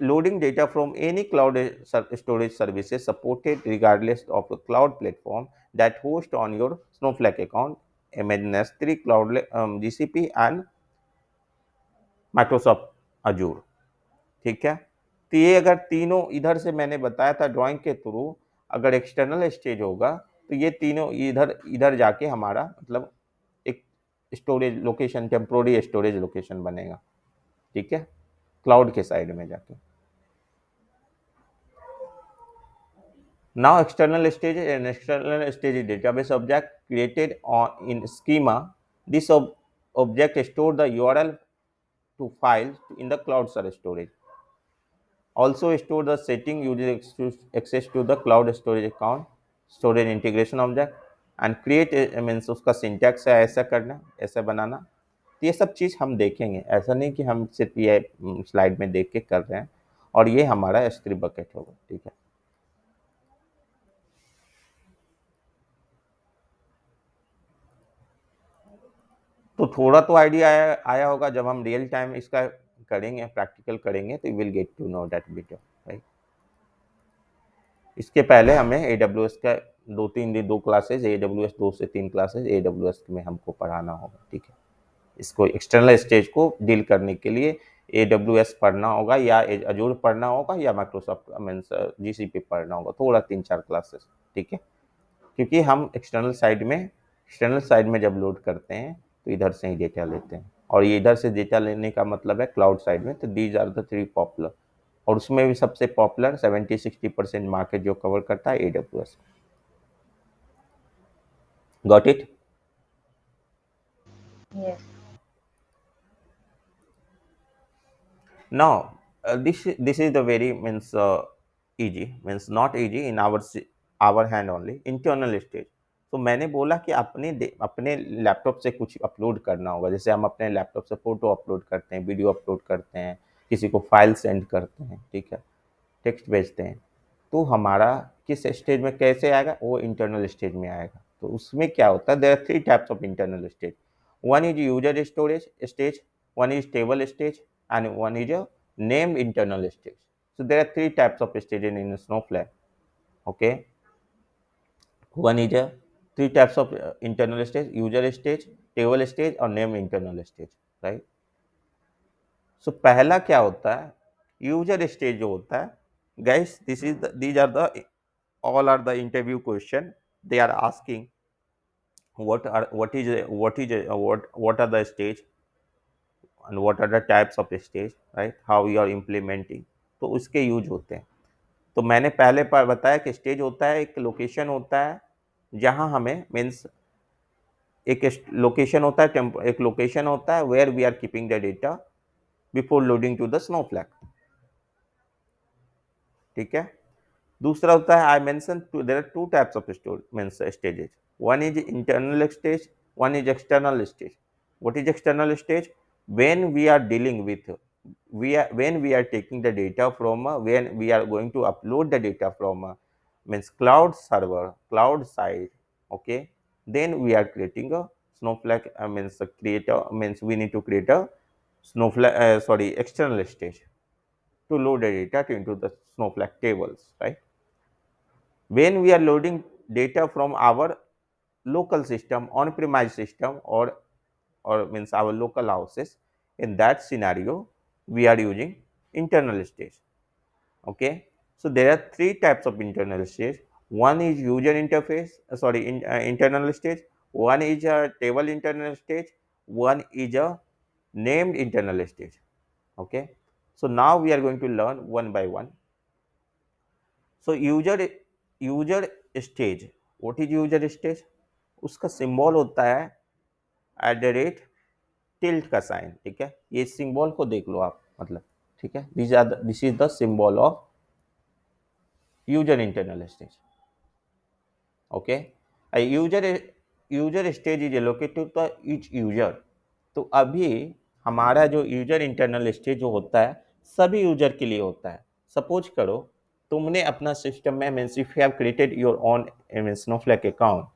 Speaker 1: loading data from any cloud storage services supported regardless of the cloud platform that host on your Snowflake account, MS3 Cloud, GCP and Microsoft Azure, ठीक है। तो ये अगर तीनों इधर से मैंने बताया था ड्राइंग के थ्रू, अगर एक्सटर्नल स्टेज होगा तो ये तीनों इधर इधर जाके हमारा मतलब एक storage location, temporary storage location बनेगा, ठीक है, क्लाउड के साइड में जाके। Now external stage is an external stage is database object created in schema. This object store the URL to files in the cloud storage. Also store the setting using access to the cloud storage account, storage integration object and create means उसका syntax है ऐसा करना, ऐसा बनाना। तो ये सब चीज़ हम देखेंगे, ऐसा नहीं कि हम सिर्फ ये स्लाइड में देख के कर रहे हैं। और ये हमारा S3 बकेट होगा, ठीक है। तो थोड़ा तो आइडिया आया होगा, जब हम रियल टाइम इसका करेंगे, प्रैक्टिकल करेंगे तो you will get to know that better, right. इसके पहले हमें AWS का दो क्लासेज, AWS 2 से 3 क्लासेज AWS में हमको पढ़ाना होगा, ठीक है। इसको एक्सटर्नल स्टेज को डील करने के लिए AWS पढ़ना होगा या Azure पढ़ना होगा या माइक्रोसॉफ्ट मीन्स GCP पढ़ना होगा, थोड़ा 3-4 क्लासेस, ठीक है। क्योंकि हम एक्सटर्नल साइड में जब लोड करते हैं तो इधर से ही डेटा लेते हैं, और ये इधर से डेटा लेने का मतलब है क्लाउड साइड में। तो दीज आर द 3 पॉपुलर, और उसमें भी सबसे पॉपुलर 70-60% मार्केट जो कवर करता है AWS। Got it?
Speaker 2: Yes.
Speaker 1: Now this is the very means easy, means not easy in our hand only, internal stage। तो मैंने बोला कि अपने लैपटॉप से कुछ अपलोड करना होगा, जैसे हम अपने लैपटॉप से फोटो अपलोड करते हैं, वीडियो अपलोड करते हैं, किसी को फाइल सेंड करते हैं, ठीक है, टेक्स्ट भेजते हैं। तो हमारा किस स्टेज में कैसे आएगा, वो इंटरनल स्टेज में आएगा। तो उसमें क्या होता है, there are 3 types of internal stage. One is user storage stage, one is table stage and one is a name internal stage. So there are 3 types of stage in Snowflake. Okay, one is a 3 types of internal stage: user stage, table stage और name internal stage, right? So पहला क्या होता है, user stage जो होता है, guys, these are the all are the interview question they are asking, what are the stage and what are the types of stage, right? How you are implementing, तो उसके use होते हैं। तो मैंने पहले पर बताया कि स्टेज होता है, एक लोकेशन होता है जहां हमें मीन्स एक लोकेशन होता है, एक लोकेशन होता है where we are keeping the data before loading to the Snowflake, ठीक है। दूसरा होता है, I mention there are 2 types of store means stages, one is internal stage, one is external stage. What is external stage? when we are dealing with when we are taking the data from when we are going to upload the data from means cloud server, cloud side, okay, then we are creating a snowflake means means we need to create a snowflake external stage to load the data into the snowflake tables, right? When we are loading data from our local system, on premise system, or means our local houses, in that scenario we are using internal stage, okay. So there are 3 types of internal stage. One is user interface internal stage, one is a table internal stage, one is a named internal stage, okay. So now we are going to learn one by one. So user stage, what is user stage? उसका symbol होता है @ tilt का sign, ठीक है। ये symbol को देख लो आप, मतलब, ठीक है। This is the symbol of user internal stage, okay. User stage is allocated to the each user. तो अभी हमारा जो यूजर इंटरनल स्टेज जो होता है सभी यूजर के लिए होता है। सपोज करो तुमने अपना सिस्टम में means if you have created your own Snowflake account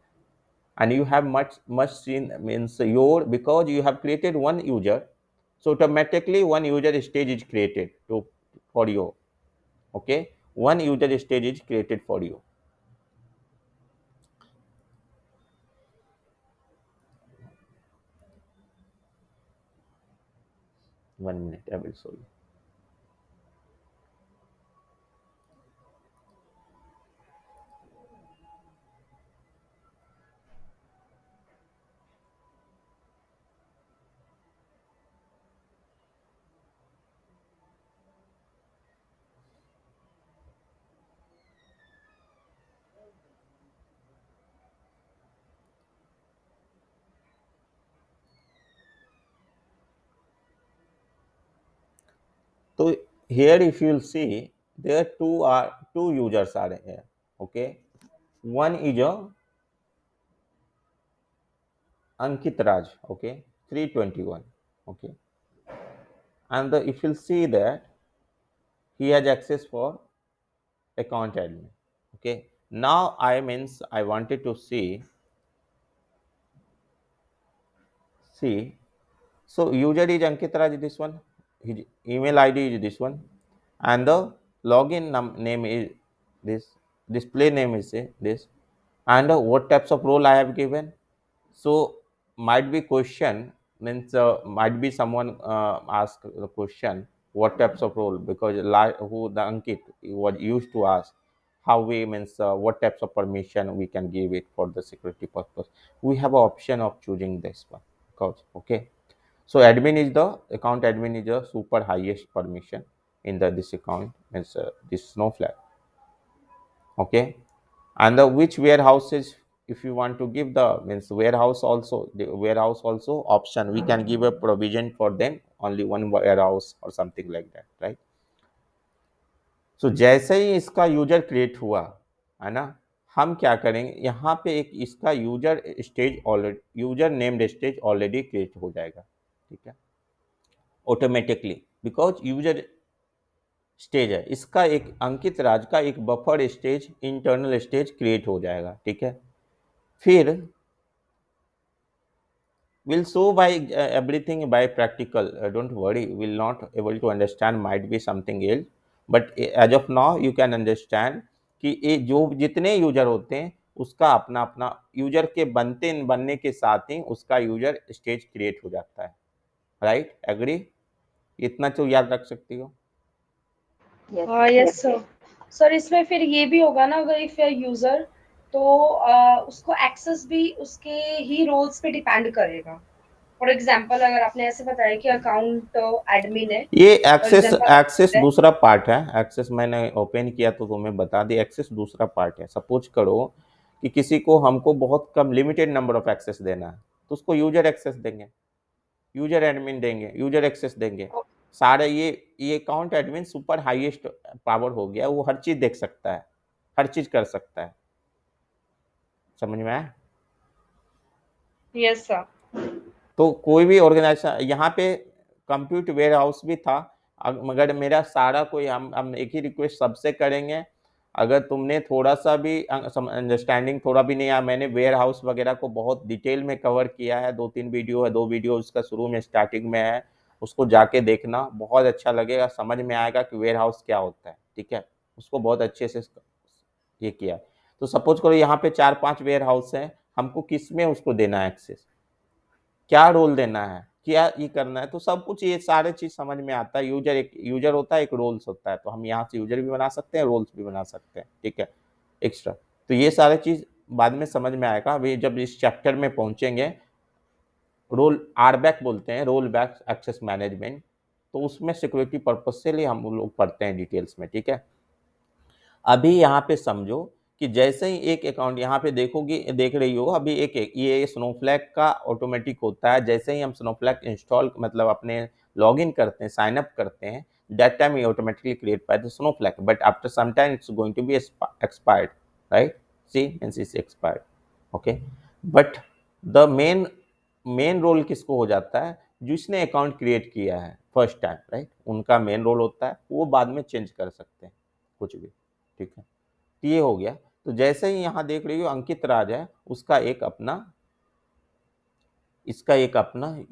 Speaker 1: and you have much seen means your because you have created one user, so automatically one user stage is created to for you. Okay, one user stage is created for you. One minute, I will show you. So here if you will see there two users are here. Okay, one is a Ankit Raj. Okay, 321. Okay, and if you'll see that he has access for account admin. Okay, now I means I wanted to see. So user is Ankit Raj, this one. His email ID is this one, and the login name is this. Display name is this, and what types of role I have given. So might be question means might be someone ask the question what types of role because who the Ankit was used to ask how we means what types of permission we can give it for the security purpose. We have an option of choosing this one because okay. So admin is the account admin is the super highest permission in the this account means this Snowflake. Okay, and the which warehouses if you want to give the means warehouse also option we can give a provision for them only one warehouse or something like that, right? So जैसे ही इसका user create हुआ है ना हम क्या करेंगे यहाँ पे एक इसका user stage already user named stage already create हो जाएगा, ठीक है, ऑटोमेटिकली बिकॉज यूजर स्टेज है इसका एक अंकित राज का एक buffer stage internal stage create हो जाएगा, ठीक है। फिर we'll show by everything by practical, don't worry, we'll not able to understand might be something else, but as of now you can understand कि ये जो जितने यूजर होते हैं उसका अपना अपना यूजर के बनने के साथ ही उसका यूजर स्टेज क्रिएट हो जाता है, राइट? एग्री? इतना तो याद रख सकती हो।
Speaker 2: Yes.
Speaker 4: Yes sir. सर इसमें फिर ये भी होगा ना अगर इफ यूजर तो उसको एक्सेस भी उसके ही रोल्स पे डिपेंड करेगा। फॉर एग्जांपल अगर आपने ऐसे बताया कि अकाउंट एडमिन है,
Speaker 1: ये
Speaker 4: फॉर एग्जांपल
Speaker 1: एक्सेस दूसरा पार्ट है, एक्सेस मैंने ओपन किया तो तुम्हें बता दी, एक्सेस दूसरा पार्ट है। सपोज करो कि किसी को हमको बहुत कम लिमिटेड नंबर ऑफ एक्सेस देना है तो उसको यूजर एक्सेस देंगे, यूजर एडमिन देंगे, यूजर एक्सेस देंगे, सारे ये account admin super highest power हो गया, वो हर चीज देख सकता है, हर चीज कर सकता है। समझ में आया?
Speaker 4: Yes sir.
Speaker 1: तो कोई भी ऑर्गेनाइजेशन यहाँ पे कंप्यूट वेयर हाउस भी था, मगर मेरा सारा कोई हम एक ही रिक्वेस्ट सबसे करेंगे, अगर तुमने थोड़ा सा भी अंडरस्टैंडिंग थोड़ा भी नहीं आया, मैंने वेयर हाउस वगैरह को बहुत डिटेल में कवर किया है, 2-3 वीडियो है, 2 वीडियो उसका शुरू में स्टार्टिंग में है, उसको जाके देखना, बहुत अच्छा लगेगा, समझ में आएगा कि वेयर हाउस क्या होता है, ठीक है, उसको बहुत अच्छे से ये किया। तो सपोज करो यहाँ पे 4-5 वेयर हाउस है, हमको किस में उसको देना है एक्सेस, क्या रोल देना है, क्या ये करना है, तो सब कुछ ये सारे चीज समझ में आता है। एक यूजर होता है, एक रोल्स होता है, तो हम यहाँ से यूजर भी बना सकते हैं, रोल्स भी बना सकते हैं, ठीक है, एक्स्ट्रा। तो ये सारे चीज बाद में समझ में आएगा, अभी जब इस चैप्टर में पहुंचेंगे, रोल आरबैक बोलते हैं, रोल बैक एक्सेस मैनेजमेंट, तो उसमें सिक्योरिटी पर्पज से लिए हम लोग पढ़ते हैं डिटेल्स में, ठीक है। अभी यहाँ पे समझो कि जैसे ही एक अकाउंट यहाँ पे देखोगे, देख रही हो अभी एक ये स्नोफ्लैक का ऑटोमेटिक होता है, जैसे ही हम स्नोफ्लैक इंस्टॉल मतलब अपने लॉगिन करते हैं, साइन अप करते हैं, दैट टाइम ये automatically create by the Snowflake, but after some time it's going to be expired, right? See means it's expired, okay. But the main role किसको हो जाता है, जिसने अकाउंट क्रिएट किया है फर्स्ट टाइम, राइट, उनका main role होता है, वो बाद में चेंज कर सकते हैं कुछ भी, ठीक है। तो ये हो गया। तो जैसे ही यहाँ देख रही हो अंकित राज है, उसका एक अपना, इसका एक अपना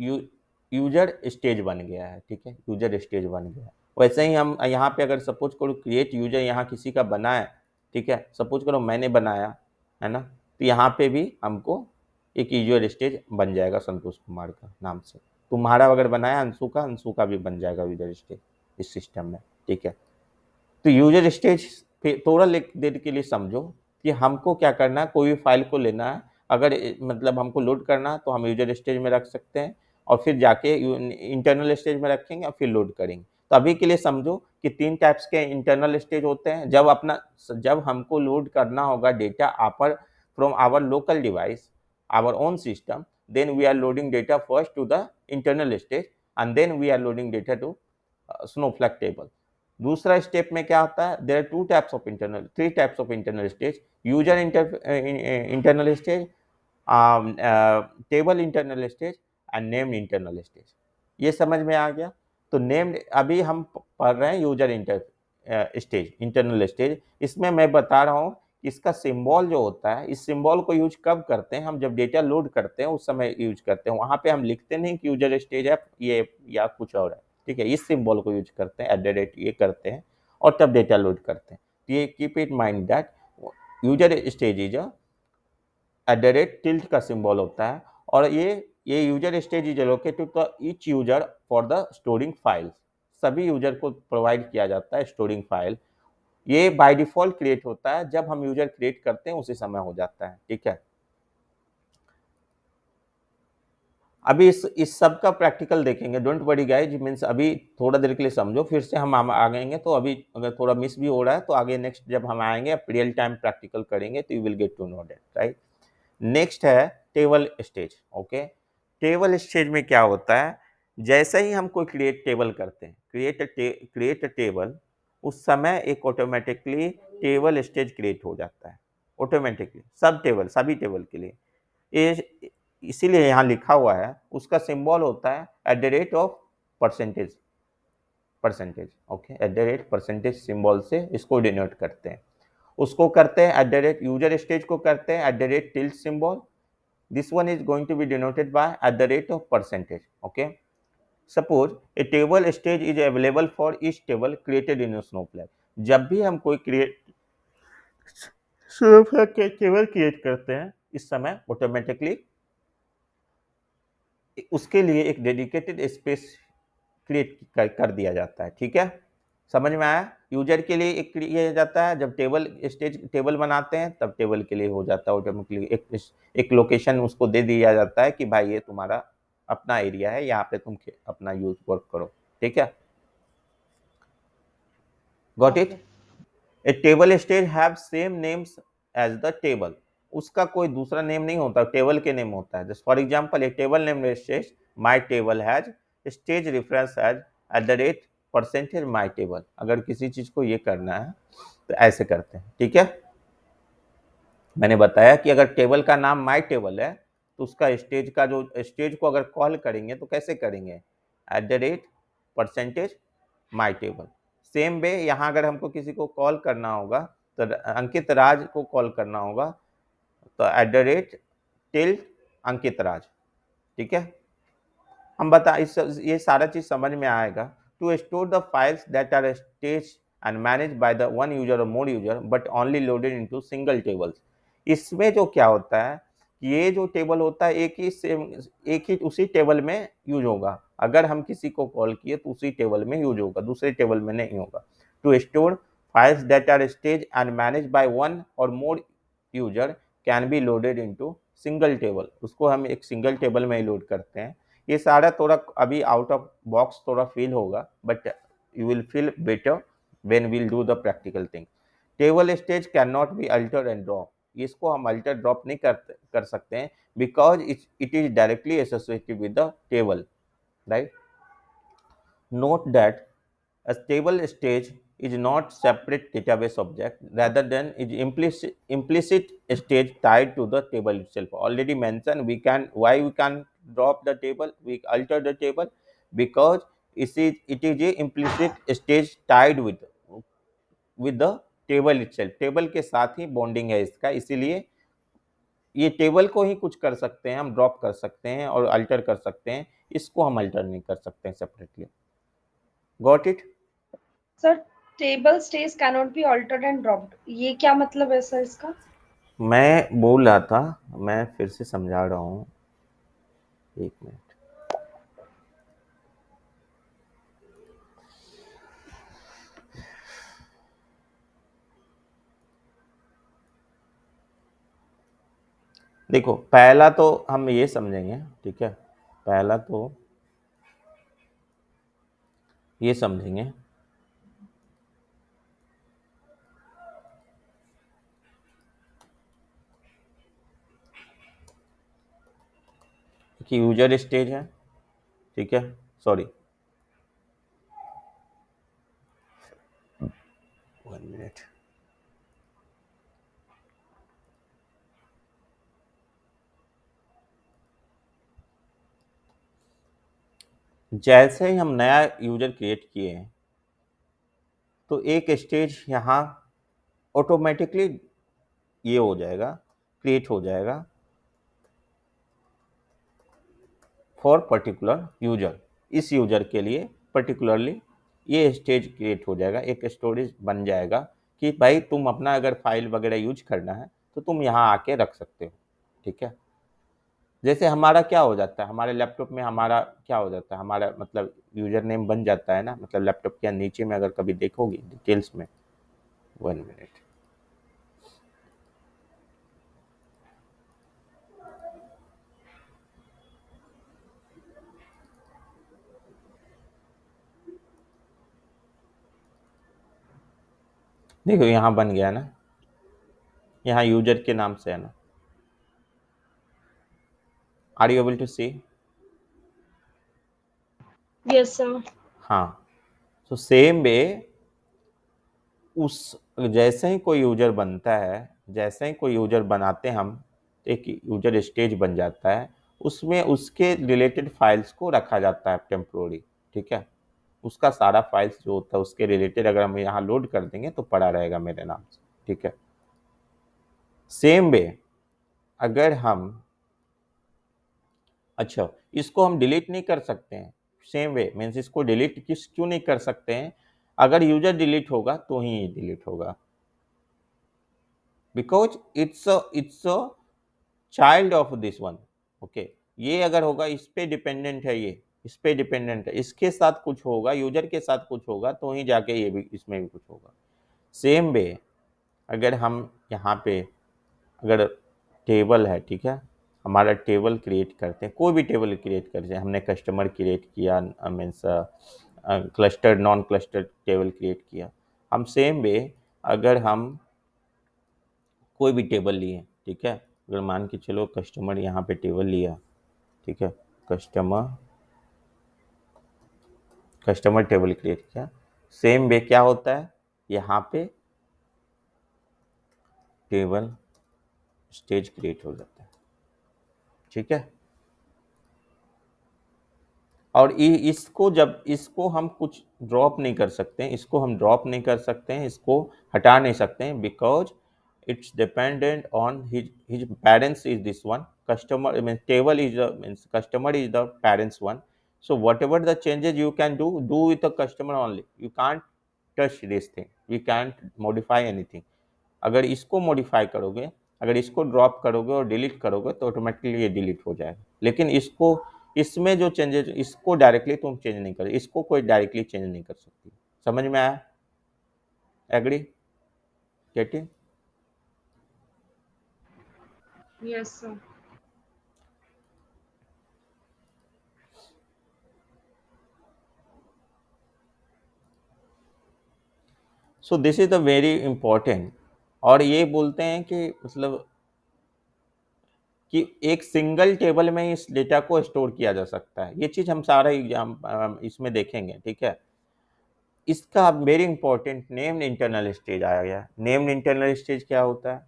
Speaker 1: यूजर स्टेज बन गया है, ठीक है, यूजर स्टेज बन गया है। वैसे ही हम यहाँ पे अगर सपोज करो क्रिएट यूजर यहाँ किसी का बना है, ठीक है, सपोज करो मैंने बनाया है ना, तो यहाँ पे भी हमको एक यूजर स्टेज बन जाएगा संतोष कुमार का नाम से। तुम्हारा अगर बनाया अंशु का भी बन जाएगा यूजर स्टेज इस सिस्टम में, ठीक है। तो यूजर स्टेज थोड़ा देर के लिए समझो कि हमको क्या करना है, कोई भी फाइल को लेना है, अगर मतलब हमको लोड करना है तो हम यूजर स्टेज में रख सकते हैं और फिर जाके इंटरनल स्टेज में रखेंगे और फिर लोड करेंगे। तो अभी के लिए समझो कि 3 टाइप्स के इंटरनल स्टेज होते हैं। जब हमको लोड करना होगा data from our local device, our own system, then we are loading data first to the internal stage and then we are loading data to Snowflake table. दूसरा step में क्या होता है, there are three types of internal stage, user internal stage, table internal stage and named internal stage. ये समझ में आ गया। तो नेम्ड अभी हम पढ़ रहे हैं यूजर इंटरनल स्टेज। इसमें मैं बता रहा हूँ इसका सिंबल जो होता है, इस सिंबल को यूज कब करते हैं, हम जब डेटा लोड करते हैं उस समय यूज करते हैं। वहां पे हम लिखते नहीं कि यूजर स्टेज है ये या कुछ और है, ठीक है। इस सिंबल को यूज करते हैं, @ ये करते हैं और तब डेटा लोड करते हैं। ये keep it mind that user stage is tilde का सिंबल होता है और ये user stage is allocated to each user for the storing files. सभी यूजर को प्रोवाइड किया जाता है स्टोरिंग फाइल। ये बाय डिफॉल्ट क्रिएट होता है, जब हम यूजर क्रिएट करते हैं उसी समय हो जाता है, ठीक है। अभी इस सब का प्रैक्टिकल देखेंगे, डोंट वरी गाइज, मीन्स अभी थोड़ा देर के लिए समझो, फिर से हम आएंगे। तो अभी अगर थोड़ा मिस भी हो रहा है तो आगे नेक्स्ट जब हम आएंगे रियल टाइम प्रैक्टिकल करेंगे तो you will get to know that, right. Next है table stage, okay. Table stage में क्या होता है, जैसे ही हम कोई क्रिएट टेबल करते हैं, क्रिएट टेबल, उस समय एक ऑटोमेटिकली टेबल स्टेज क्रिएट हो जाता है ऑटोमेटिकली, सभी टेबल के लिए। ये इसीलिए यहाँ लिखा हुआ है, उसका सिंबल होता है @ परसेंटेज, ओके, @ सिंबल से इसको डिनोट करते हैं। उसको करते हैं यूजर स्टेज को करते हैं tilt symbol. This one is going to be denoted by %, okay. Suppose a table stage is available for each table created in Snowflake. जब भी हम कोई स्नोफ्लैक के टेबल क्रिएट करते हैं, इस समय ऑटोमेटिकली उसके लिए एक डेडिकेटेड स्पेस क्रिएट कर दिया जाता है, ठीक है। समझ में आया। यूजर के लिए एक किया जाता है, जब टेबल बनाते हैं तब टेबल के लिए हो जाता है ऑटोमेटिकली। एक लोकेशन उसको दे दिया जाता है कि भाई ये तुम्हारा अपना एरिया है, यहाँ पे तुम अपना यूज वर्क करो, ठीक है। Got it. A table stage have same names as the table. उसका कोई दूसरा नेम नहीं होता, टेबल के नेम होता है। Just for example, a table name stage my table has stage reference as @ my table. अगर किसी चीज को ये करना है तो ऐसे करते हैं, ठीक है। मैंने बताया कि अगर टेबल का नाम माय टेबल है तो उसका स्टेज को अगर कॉल करेंगे तो कैसे करेंगे, @ माय टेबल। सेम वे यहाँ अगर हमको किसी को कॉल करना होगा तो अंकित राज को कॉल करना होगा तो @टिल्ट अंकित राज, ठीक है। हम बता ये सारा चीज समझ में आएगा। To store the files that are stage and manage by the one user or more user but only loaded into single tables. इसमें जो क्या होता है, ये जो टेबल होता है एक ही उसी टेबल में यूज होगा। अगर हम किसी को कॉल किए तो उसी टेबल में यूज होगा, दूसरे टेबल में नहीं होगा। To store files that are stage and manage by one or more user can be loaded into single table. उसको हम एक सिंगल टेबल में ही लोड करते हैं। ये सारा थोड़ा अभी आउट ऑफ बॉक्स थोड़ा फील होगा, but you will feel better when we'll do the practical thing. Table stage can not be alter and drop. इसको हम अल्टर ड्रॉप नहीं कर सकते हैं because it is directly associated with the table, right. Note that a table stage is not separate database object, rather than is implicit stage tied to the table itself. Already mentioned, we can, why we can drop the table, we alter the table, because it is a implicit stage tied with the table itself. Table के साथ ही bonding है इसका, इसीलिए ये table को ही कुछ कर सकते हैं, हम ड्रॉप कर सकते हैं और अल्टर कर सकते हैं, इसको हम अल्टर नहीं कर सकते हैं separately. Got it?
Speaker 4: Sir table stage cannot be altered and dropped, ये क्या मतलब है सर इसका?
Speaker 1: मैं बोल रहा था, मैं फिर से समझा रहा हूँ, एक मिनट. देखो, पहला तो हम ये समझेंगे, ठीक है, पहला तो ये समझेंगे कि यूजर स्टेज है, ठीक है, सॉरी, 1 मिनट. जैसे ही हम नया यूजर क्रिएट किए हैं, तो एक स्टेज यहाँ ऑटोमेटिकली ये हो जाएगा, क्रिएट हो जाएगा फॉर पर्टिकुलर यूजर. इस यूजर के लिए पर्टिकुलरली ये स्टेज क्रिएट हो जाएगा, एक स्टोरेज बन जाएगा कि भाई तुम अपना अगर फाइल वगैरह यूज करना है तो तुम यहाँ आके रख सकते हो, ठीक है. जैसे हमारा क्या हो जाता है, हमारे लैपटॉप में हमारा क्या हो जाता है, हमारा मतलब यूजर नेम बन जाता है ना, मतलब लैपटॉप के नीचे में अगर कभी देखोगे डिटेल्स में, 1 मिनट. देखो यहाँ बन गया ना, यहाँ यूजर के नाम से है ना. Are you able to see?
Speaker 4: Yes sir.
Speaker 1: हाँ. तो सेम वे, उस जैसे ही कोई यूजर बनता है, जैसे ही कोई यूजर बनाते हैं हम, एक यूजर स्टेज बन जाता है, उसमें उसके रिलेटेड फाइल्स को रखा जाता है टेम्पोररी, ठीक है. उसका सारा फाइल्स जो होता है उसके रिलेटेड अगर हम यहाँ लोड कर देंगे तो पड़ा रहेगा मेरे नाम से, ठीक है. सेम वे अगर हम, अच्छा, इसको हम डिलीट नहीं कर सकते हैं. सेम वे मीन्स इसको डिलीट क्यों नहीं कर सकते हैं? अगर यूजर डिलीट होगा तो ही ये डिलीट होगा, because it's a child of this one. Okay, ये अगर होगा, इस पे डिपेंडेंट है, ये इस पे डिपेंडेंट है, इसके साथ कुछ होगा, यूजर के साथ कुछ होगा तो ही जाके ये भी इसमें भी कुछ होगा. सेम वे अगर हम यहाँ पे अगर टेबल है, ठीक है, हमारा टेबल क्रिएट करते हैं, कोई भी टेबल क्रिएट करते हैं, हमने कस्टमर क्रिएट किया, means clustered non clustered table create किया, हम सेम वे अगर हम कोई भी टेबल लिए, ठीक है, अगर मान के चलो कस्टमर यहाँ पे टेबल लिया, ठीक है, कस्टमर टेबल क्रिएट किया, सेम वे क्या होता है, यहाँ पे टेबल स्टेज क्रिएट हो जाता है, ठीक है. और इसको जब इसको हम कुछ ड्रॉप नहीं कर सकते हैं, इसको हम ड्रॉप नहीं कर सकते हैं, इसको हटा नहीं सकते हैं, because it's dependent on his parents is this one, customer mean table is means customer is the parents one. So whatever the changes you can do with the customer only. You can't touch this thing. You can't modify anything. अगर इसको modify करोगे, अगर इसको drop करोगे और delete करोगे तो automatically ये डिलीट हो जाएगा. लेकिन इसको, इसमें जो चेंजेस, इसको डायरेक्टली तुम चेंज नहीं कर, इसको कोई डायरेक्टली चेंज नहीं कर सकती. समझ में आया? Agree? Getting?
Speaker 4: Yes sir.
Speaker 1: So this is the very important. और ये बोलते हैं कि मतलब कि एक सिंगल टेबल में इस डेटा को स्टोर किया जा सकता है. ये चीज़ हम सारा एग्जाम इसमें देखेंगे, ठीक है. इसका very important named internal stage आ गया। नेम्ड इंटरनल स्टेज क्या होता है?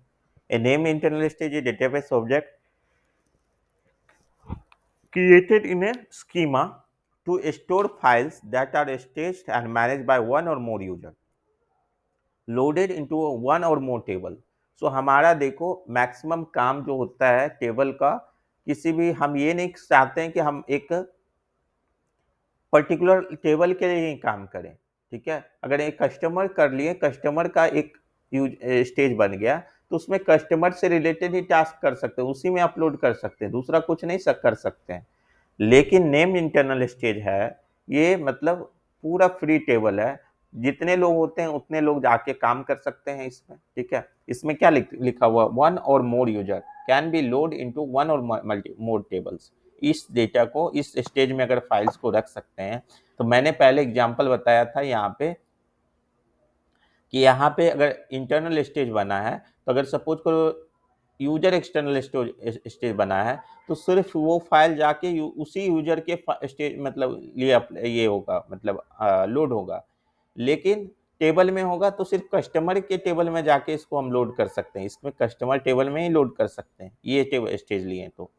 Speaker 1: A named internal stage is database object created in a schema to store files that are staged and managed by one or more user loaded into one or more table। सो हमारा देखो maximum काम जो होता है table का, किसी भी हम ये नहीं चाहते हैं कि हम एक पर्टिकुलर टेबल के लिए ही काम करें, ठीक है। अगर एक कस्टमर कर लिए, कस्टमर का एक स्टेज बन गया, तो उसमें कस्टमर से रिलेटेड ही टास्क कर सकते हैं, उसी में अपलोड कर सकते हैं, दूसरा कुछ नहीं कर सकते हैं। लेकिन नेम इंटरनल स्टेज है, ये मतलब पूरा फ्री टेबल है, जितने लोग होते हैं उतने लोग जाके काम कर सकते हैं इसमें, ठीक है। इसमें क्या लिखा हुआ, one or more user can be load into one or multi more tables. इस डेटा को इस स्टेज में अगर फाइल्स को रख सकते हैं, तो मैंने पहले एग्जांपल बताया था यहाँ पे कि यहाँ पे अगर इंटरनल स्टेज बना है, तो अगर सपोज करो यूजर एक्सटर्नल स्टेज बना है, तो सिर्फ वो फाइल जाके उसी यूजर के स्टेज मतलब ये होगा, मतलब लोड होगा। लेकिन टेबल में होगा तो सिर्फ कस्टमर के टेबल में जाके इसको हम लोड कर सकते हैं, इसमें कस्टमर टेबल में ही लोड कर सकते हैं, ये टेबल स्टेज लिए तो।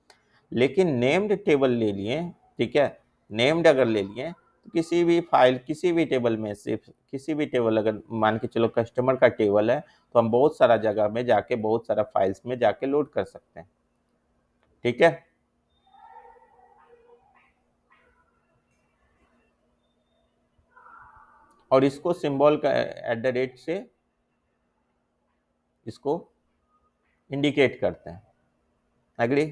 Speaker 1: लेकिन नेम्ड टेबल ले लिए, ठीक है, नेम्ड अगर ले लिए तो किसी भी फाइल किसी भी टेबल में से किसी भी टेबल, अगर मान के चलो कस्टमर का टेबल है, तो हम बहुत सारा जगह में जाके बहुत सारा फाइल्स में जाके लोड कर सकते हैं, ठीक है। और इसको सिंबल का @ से इसको इंडिकेट करते हैं। Agree?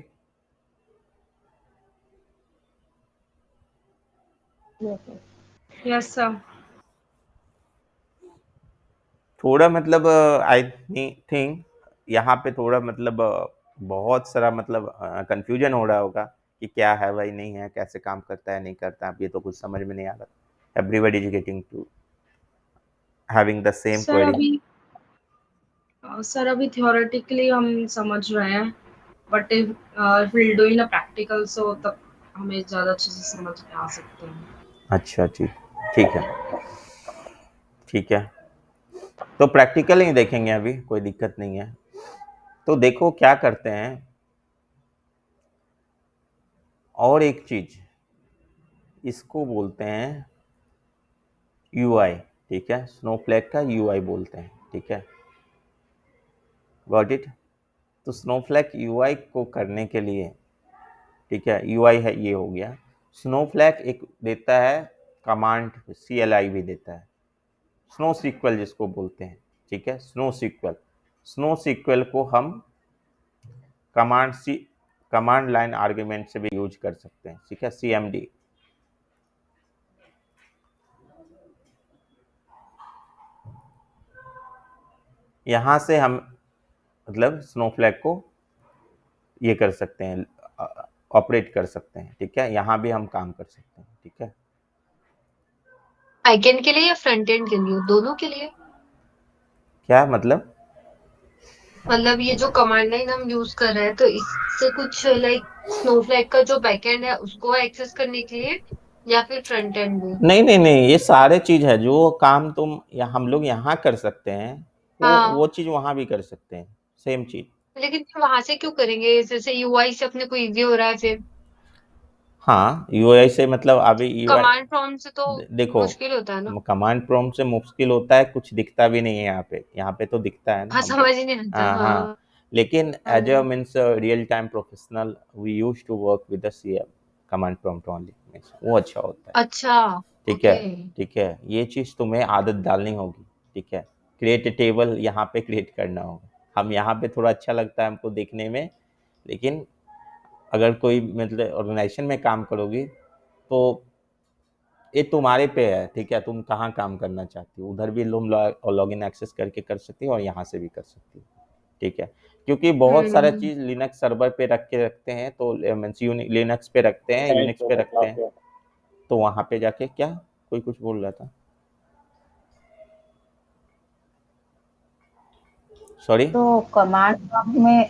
Speaker 2: Yes, sir.
Speaker 4: Yes sir.
Speaker 1: थोड़ा मतलब आई थिंक यहाँ पे थोड़ा मतलब बहुत सारा मतलब कंफ्यूजन हो रहा होगा कि क्या है भाई, नहीं है, कैसे काम करता है, नहीं करता है, अब ये तो कुछ समझ में नहीं आ रहा। Everybody is getting to having the same
Speaker 4: sir
Speaker 1: query.
Speaker 4: अभी थ्योरेटिकली हम समझ रहे हैं, but if will do in a practical so तब हमें ज्यादा अच्छे से समझ में आ सकते हैं।
Speaker 1: अच्छा, ठीक ठीक है, ठीक है। तो प्रैक्टिकल ही देखेंगे अभी, कोई दिक्कत नहीं है। तो देखो क्या करते हैं, और एक चीज इसको बोलते हैं यूआई, ठीक है। स्नोफ्लैक का यूआई बोलते हैं, ठीक है। Got it? तो स्नोफ्लैक यूआई को करने के लिए, ठीक है, यूआई है ये हो गया। स्नोफ्लैक एक देता है कमांड, CLI भी देता है, स्नो सीक्वल जिसको बोलते हैं, ठीक है। स्नो सीक्वल, स्नो सीक्वल को हम कमांड लाइन आर्ग्यूमेंट से भी यूज कर सकते हैं, ठीक है, CMD। यहाँ से हम मतलब स्नोफ्लैक को ये कर सकते हैं, ऑपरेट कर सकते हैं, ठीक है। यहाँ भी हम काम कर सकते हैं, ठीक है।
Speaker 3: बैकएंड के लिए या फ्रंट एंड के लिए, दोनों के लिए?
Speaker 1: क्या मतलब?
Speaker 3: मतलब ये जो कमांड लाइन हम यूज कर रहे हैं, तो इससे कुछ लाइक स्नोफ्लैक का जो बैकएंड है उसको एक्सेस करने के लिए, या फिर फ्रंट एंड भी?
Speaker 1: नहीं नहीं नहीं, ये सारे चीज है, जो काम तुम या हम लोग यहाँ कर सकते हैं,
Speaker 3: हाँ,
Speaker 1: वो चीज वहां भी कर सकते हैं, सेम चीज।
Speaker 3: लेकिन वहां से क्यों करेंगे? जैसे यूआई से अपने को इजी हो रहा है फिर।
Speaker 1: हाँ, यूआई से मतलब अभी यूआई
Speaker 3: कमांड प्रॉम्प्ट से तो
Speaker 1: देखो,
Speaker 3: मुश्किल होता है ना।
Speaker 1: कमांड प्रॉम्प्ट से मुश्किल होता है, कुछ दिखता भी नहीं है यहाँ पे, यहाँ पे तो दिखता है ना
Speaker 3: हाँ,
Speaker 1: हमको।
Speaker 3: समझ ही नहीं आता।
Speaker 1: हाँ हाँ।
Speaker 3: हाँ।
Speaker 1: लेकिन एज अ
Speaker 3: हाँ।
Speaker 1: Means real time professional we use to work with the CM command prompt only, वो अच्छा होता है,
Speaker 3: अच्छा।
Speaker 1: ठीक है।
Speaker 3: ओके।
Speaker 1: ठीक है, ये चीज़ तुम्हें आदत डालनी होगी, ठीक है। क्रिएट टेबल यहाँ पे क्रिएट करना होगा, हम यहाँ पे थोड़ा अच्छा लगता है हमको देखने में, लेकिन अगर कोई मतलब ऑर्गेनाइजेशन में काम करोगी, तो ये तुम्हारे पे है, ठीक है, तुम कहाँ काम करना चाहती हो, उधर भी तुम लॉगिन एक्सेस करके कर सकती हो और यहाँ से भी कर सकती हो, ठीक है। क्योंकि बहुत सारा
Speaker 3: हम्म।
Speaker 1: चीज़ लिनक्स सर्वर पे रख के रखते हैं, तो मीन्स लिनक्स पे रखते हैं, यूनिक्स पे रखते हैं, तो वहाँ पे जाके क्या, कोई कुछ बोल रहा था, सॉरी।
Speaker 2: तो कमांड प्रॉम्प्ट में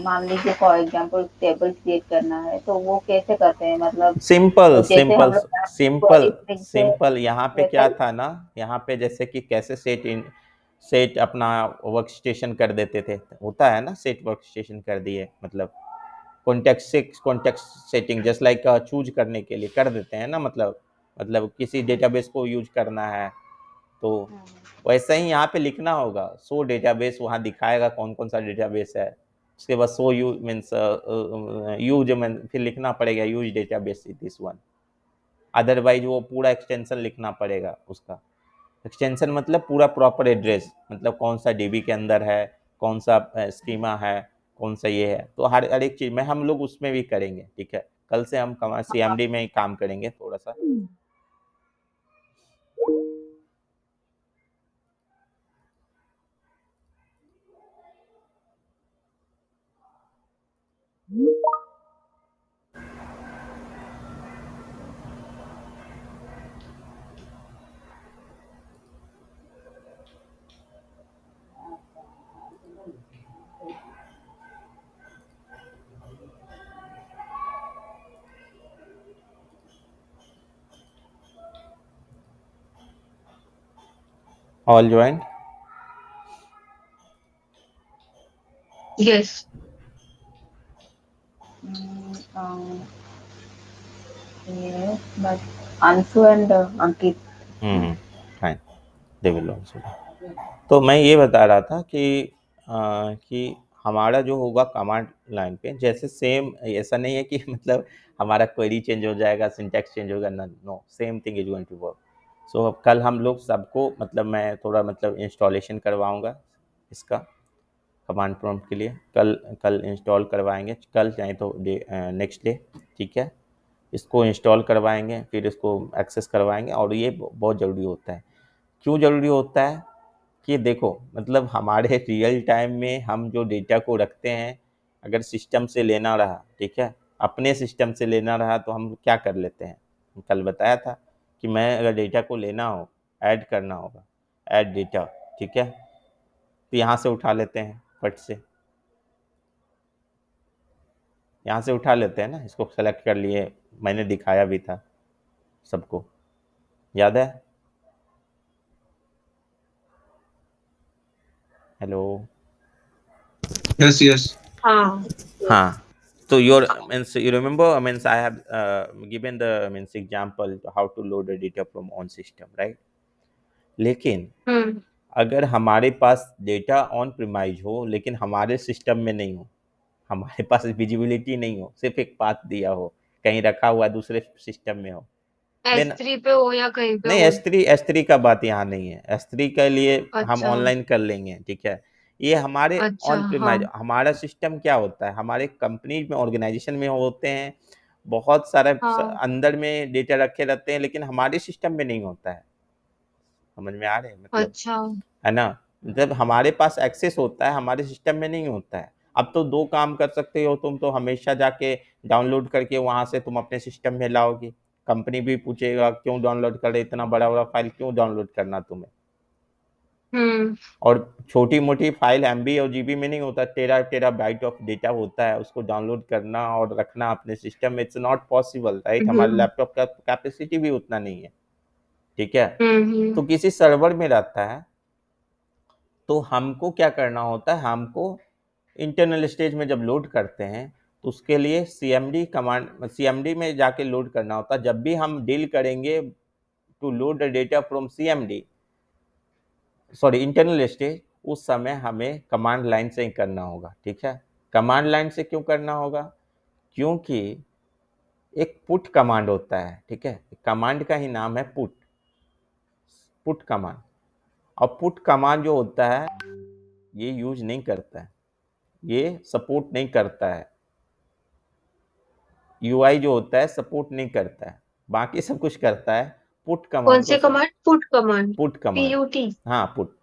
Speaker 2: मान लीजिए फॉर एग्जांपल टेबल क्रिएट करना है तो वो कैसे करते हैं, मतलब
Speaker 1: सिंपल
Speaker 2: जैसे हम
Speaker 1: सिंपल
Speaker 2: लोग
Speaker 1: सिंपल
Speaker 2: क्वेरीज लिखते हैं
Speaker 1: सिंपल। यहाँ पे
Speaker 2: वैसा
Speaker 1: क्या
Speaker 2: ही।
Speaker 1: था ना, यहाँ पे जैसे कि कैसे सेट अपना वर्क स्टेशन कर देते थे, होता है ना, सेट वर्क स्टेशन कर दिए, मतलब context setting just like choose करने के लिए कर देते हैं ना, मतलब किसी डेटाबेस को यूज करना है तो वैसा ही यहाँ पे लिखना होगा। सो डेटाबेस वहाँ दिखाएगा कौन कौन सा डेटाबेस है, उसके बाद so you means use mean फिर लिखना पड़ेगा use database this one. Otherwise वो पूरा एक्सटेंशन लिखना पड़ेगा उसका। एक्सटेंशन मतलब पूरा प्रॉपर एड्रेस, मतलब कौन सा डीबी के अंदर है, कौन सा स्कीमा है, कौन सा ये है, तो हर एक चीज़ में हम लोग उसमें भी करेंगे। ठीक है, कल से हम सीएमडी में ही काम करेंगे थोड़ा सा। All joint.
Speaker 3: Yes.
Speaker 2: But Anshu and Ankit.
Speaker 1: Fine, they will also. तो मैं ये बता रहा था कि हमारा जो होगा कमांड लाइन पे जैसे सेम, ऐसा नहीं है कि मतलब हमारा क्वेरी चेंज हो जाएगा, सिंटैक्स चेंज होगा, no, same thing is going to work. So अब कल हम लोग सबको मतलब मैं थोड़ा मतलब इंस्टॉलेशन करवाऊंगा इसका कमांड प्रॉम्प्ट के लिए। कल कल इंस्टॉल करवाएंगे, कल चाहे तो नेक्स्ट डे। ठीक है, इसको इंस्टॉल करवाएंगे, फिर इसको एक्सेस करवाएंगे, और ये बहुत ज़रूरी होता है। क्यों ज़रूरी होता है कि देखो, मतलब हमारे रियल टाइम में हम जो डेटा को रखते हैं, अगर सिस्टम से लेना रहा, ठीक है, अपने सिस्टम से लेना रहा तो हम क्या कर लेते हैं। कल बताया था कि मैं अगर डेटा को लेना हो, ऐड करना होगा, ऐड डेटा, ठीक है, तो यहाँ से उठा लेते हैं फट से, यहाँ से उठा लेते हैं ना, इसको सेलेक्ट कर लिए, मैंने दिखाया भी था सबको, याद है। हेलो।
Speaker 5: Yes, yes.
Speaker 3: हाँ।
Speaker 1: हाँ, so your means you remember means I have given the means example to how to load the data from on system, right? लेकिन
Speaker 3: हम्म।
Speaker 1: अगर हमारे पास डेटा ऑन प्रिमाइज हो लेकिन हमारे सिस्टम में नहीं हो, हमारे पास विजिबिलिटी नहीं हो, सिर्फ एक पाथ दिया हो, कहीं रखा हुआ दूसरे सिस्टम में हो, देन
Speaker 3: S3 पे हो या कहीं पे
Speaker 1: नहीं,
Speaker 3: हो।
Speaker 1: एस थ्री का बात यहाँ नहीं है, एस थ्री के लिए हम
Speaker 3: अच्छा।
Speaker 1: ऑनलाइन कर लेंगे। ठीक है, ये हमारे
Speaker 3: अच्छा।
Speaker 1: ऑन
Speaker 3: हाँ।
Speaker 1: प्रीमाइज, हमारा सिस्टम क्या होता है, हमारे कंपनी में ऑर्गेनाइजेशन में होते हैं बहुत सारे
Speaker 3: हाँ।
Speaker 1: अंदर में डेटा रखे रहते हैं, लेकिन हमारे सिस्टम में नहीं होता है। समझ में आ रहे हैं मतलब,
Speaker 3: अच्छा।
Speaker 1: है ना। जब हमारे पास एक्सेस होता है, हमारे सिस्टम में नहीं होता है। अब तो दो काम कर सकते हो तुम, तो हमेशा जाके डाउनलोड करके वहां से तुम अपने सिस्टम में लाओगे, कंपनी भी पूछेगा क्यों डाउनलोड कर रहे, इतना बड़ा बड़ा फाइल क्यों डाउनलोड करना तुम्हें।
Speaker 3: हम्म।
Speaker 1: और छोटी मोटी फाइल एमबी और जीबी में नहीं होता, टेरा टेरा बाइट ऑफ डेटा होता है, उसको डाउनलोड करना और रखना अपने सिस्टम में, इट्स नॉट पॉसिबल, राइट। हमारे
Speaker 3: हम्म।
Speaker 1: लैपटॉप का कैपेसिटी भी उतना नहीं है। ठीक है,
Speaker 3: हम्म।
Speaker 1: तो किसी सर्वर में रहता है, तो हमको क्या करना होता है, हमको इंटरनल स्टेज में जब लोड करते हैं तो उसके लिए सीएमडी कमांड, सीएमडी में जाके लोड करना होता है। जब भी हम डील करेंगे to load the data from CMD, sorry internal stage, उस समय हमें कमांड लाइन से ही करना होगा। ठीक है, कमांड लाइन से क्यों करना होगा, क्योंकि एक पुट कमांड होता है। ठीक है, कमांड का ही नाम है पुट, पुट कमांड। और पुट कमांड जो होता है ये यूज नहीं करता है, ये सपोर्ट नहीं करता है, यूआई जो होता है सपोर्ट नहीं करता है, बाकी सब कुछ करता है, पुट
Speaker 3: कौन
Speaker 1: कमांड को
Speaker 3: सी command? Put command.
Speaker 1: Put command,
Speaker 3: PUT।
Speaker 1: हाँ पुट,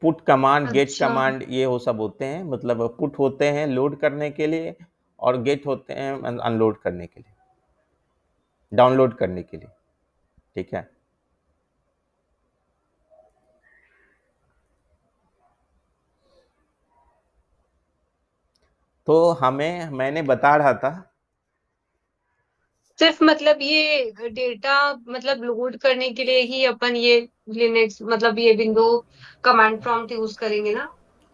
Speaker 1: पुट कमांड, गेट
Speaker 3: अच्छा।
Speaker 1: कमांड, ये वो सब होते हैं, मतलब पुट होते हैं लोड करने के लिए, और गेट होते हैं अनलोड करने के लिए, डाउनलोड करने के लिए। ठीक है, तो मैंने बता रहा था
Speaker 3: सिर्फ मतलब ये डेटा मतलब लोड करने के लिए ही अपन ये लिनक्स मतलब ये विंडो कमांड प्रॉम्प्ट यूज करेंगे ना,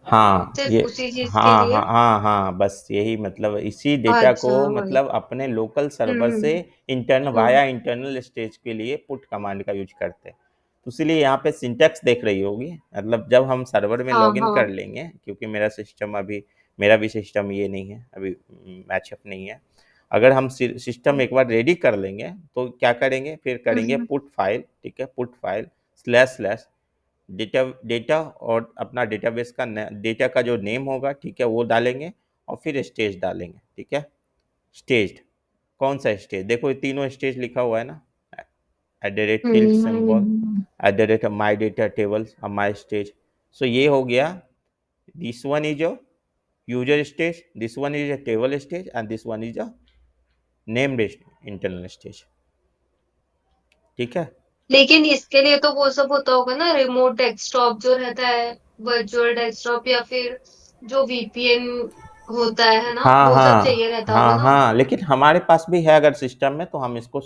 Speaker 1: हाँ
Speaker 3: सिर्फ
Speaker 1: ये
Speaker 3: उसी चीज के
Speaker 1: हाँ
Speaker 3: लिए।
Speaker 1: हाँ हाँ हाँ, बस यही मतलब इसी डेटा को
Speaker 3: अच्छा भाई।
Speaker 1: मतलब अपने लोकल सर्वर से
Speaker 3: हम्म
Speaker 1: वाया इंटरनल स्टेज के लिए पुट कमांड का यूज करते हैं। तो इसलिए यहाँ पे सिंटैक्स देख रही होगी, मतलब जब हम सर्वर में
Speaker 3: हाँ
Speaker 1: लॉगिन कर
Speaker 3: हाँ।
Speaker 1: लेंगे, क्योंकि मेरा भी सिस्टम ये नहीं है अभी, मैचअप नहीं है। अगर हम सिस्टम एक बार रेडी कर लेंगे तो क्या करेंगे, फिर करेंगे
Speaker 3: हम्म
Speaker 1: पुट फाइल, ठीक है, पुट फाइल // डेटा डेटा और अपना डेटाबेस का डेटा का जो नेम होगा, ठीक है, वो डालेंगे और फिर स्टेज डालेंगे, ठीक है। स्टेज कौन सा स्टेज, देखो ये तीनों स्टेज लिखा हुआ है ना, tilde symbol,
Speaker 3: hmm.
Speaker 1: My data tables और माई स्टेज। सो ये हो गया, this one is a user stage, this one is a table stage and this one is a name internal stage, ठीक है।
Speaker 3: लेकिन इसके लिए तो वो सब होता होगा ना, रिमोट डेस्कटॉप जो रहता है, वर्चुअल डेस्कटॉप, या फिर जो वीपीएन होता है ना,
Speaker 1: हाँ
Speaker 3: वो सब
Speaker 1: हाँ
Speaker 3: चाहिए रहता होगा
Speaker 1: हाँ
Speaker 3: ना।
Speaker 1: हाँ, लेकिन हमारे पास भी है अगर सिस्टम में, तो हम इसको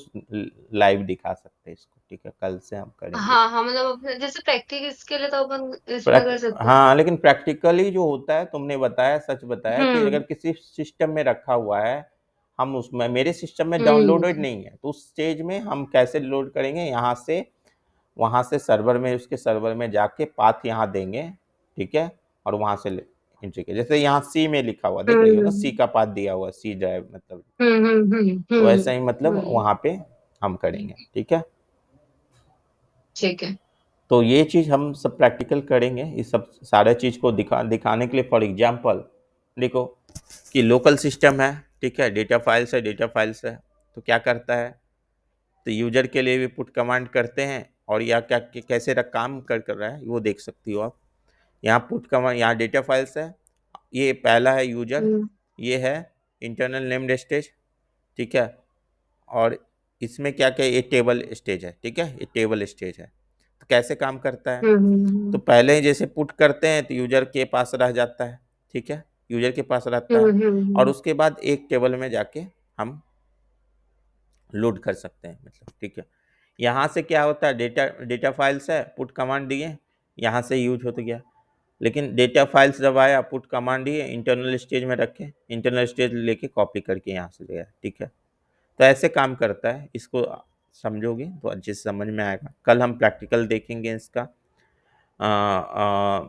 Speaker 1: लाइव दिखा सकते हैं इसको, ठीक है, कल से हम करेंगे
Speaker 3: हाँ
Speaker 1: इसको।
Speaker 3: हाँ, मतलब अपने जैसे प्रैक्टिस के लिए तो अपन इसमें कर सकते हैं।
Speaker 1: हाँ, लेकिन प्रैक्टिकली जो होता है, तुमने बताया, सच बताया कि
Speaker 3: हम्म
Speaker 1: अगर किसी सिस्टम में रखा हुआ है, हम उसमें, मेरे सिस्टम में डाउनलोडेड
Speaker 3: हम्म
Speaker 1: नहीं है, तो उस स्टेज में हम कैसे लोड करेंगे, यहाँ से वहाँ से सर्वर में, उसके सर्वर में जाके पाथ यहाँ देंगे, ठीक है, और वहाँ से एंट्री के, जैसे यहाँ सी में लिखा हुआ देख रही हो ना, सी
Speaker 3: हम्म
Speaker 1: का पाथ दिया हुआ, सी ड्राइव मतलब, तो
Speaker 3: हम्म।
Speaker 1: वैसा ही मतलब वहाँ पे हम करेंगे, ठीक है।
Speaker 3: ठीक है।
Speaker 1: तो ये चीज़ हम सब प्रैक्टिकल करेंगे, इस सब सारे चीज़ को दिखाने के लिए। फॉर एग्जांपल देखो कि लोकल सिस्टम है, ठीक है, डेटा फाइल्स है, तो क्या करता है, तो यूजर के लिए भी पुट कमांड करते हैं, और या क्या कैसे काम कर रहा है वो देख सकती हो आप। यहाँ पुट कमांड, यहाँ डेटा फाइल्स है, ये पहला है यूजर,
Speaker 3: हम्म
Speaker 1: ये है इंटरनल नेम्ड स्टेज, ठीक है, और इसमें क्या क्या, ये टेबल स्टेज है, ठीक है, ये टेबल स्टेज है। तो कैसे काम करता है, तो
Speaker 3: हम्म
Speaker 1: पहले ही जैसे पुट करते हैं तो यूजर के पास रह जाता है, ठीक है, यूजर के पास रहता है, और
Speaker 3: हम्म।
Speaker 1: उसके बाद एक टेबल में जाके हम लोड कर सकते हैं, मतलब, ठीक है। यहाँ से क्या होता है, डेटा फाइल्स है, पुट कमांड दिए, यहाँ से यूज होता गया। लेकिन डेटा फाइल्स जब आया, पुट कमांड दिए, इंटरनल स्टेज में रखे, इंटरनल स्टेज लेके कॉपी करके यहाँ से गया, ठीक है। तो ऐसे काम करता है, इसको समझोगे तो अच्छे से समझ में आएगा। कल हम प्रैक्टिकल देखेंगे इसका, आ, आ,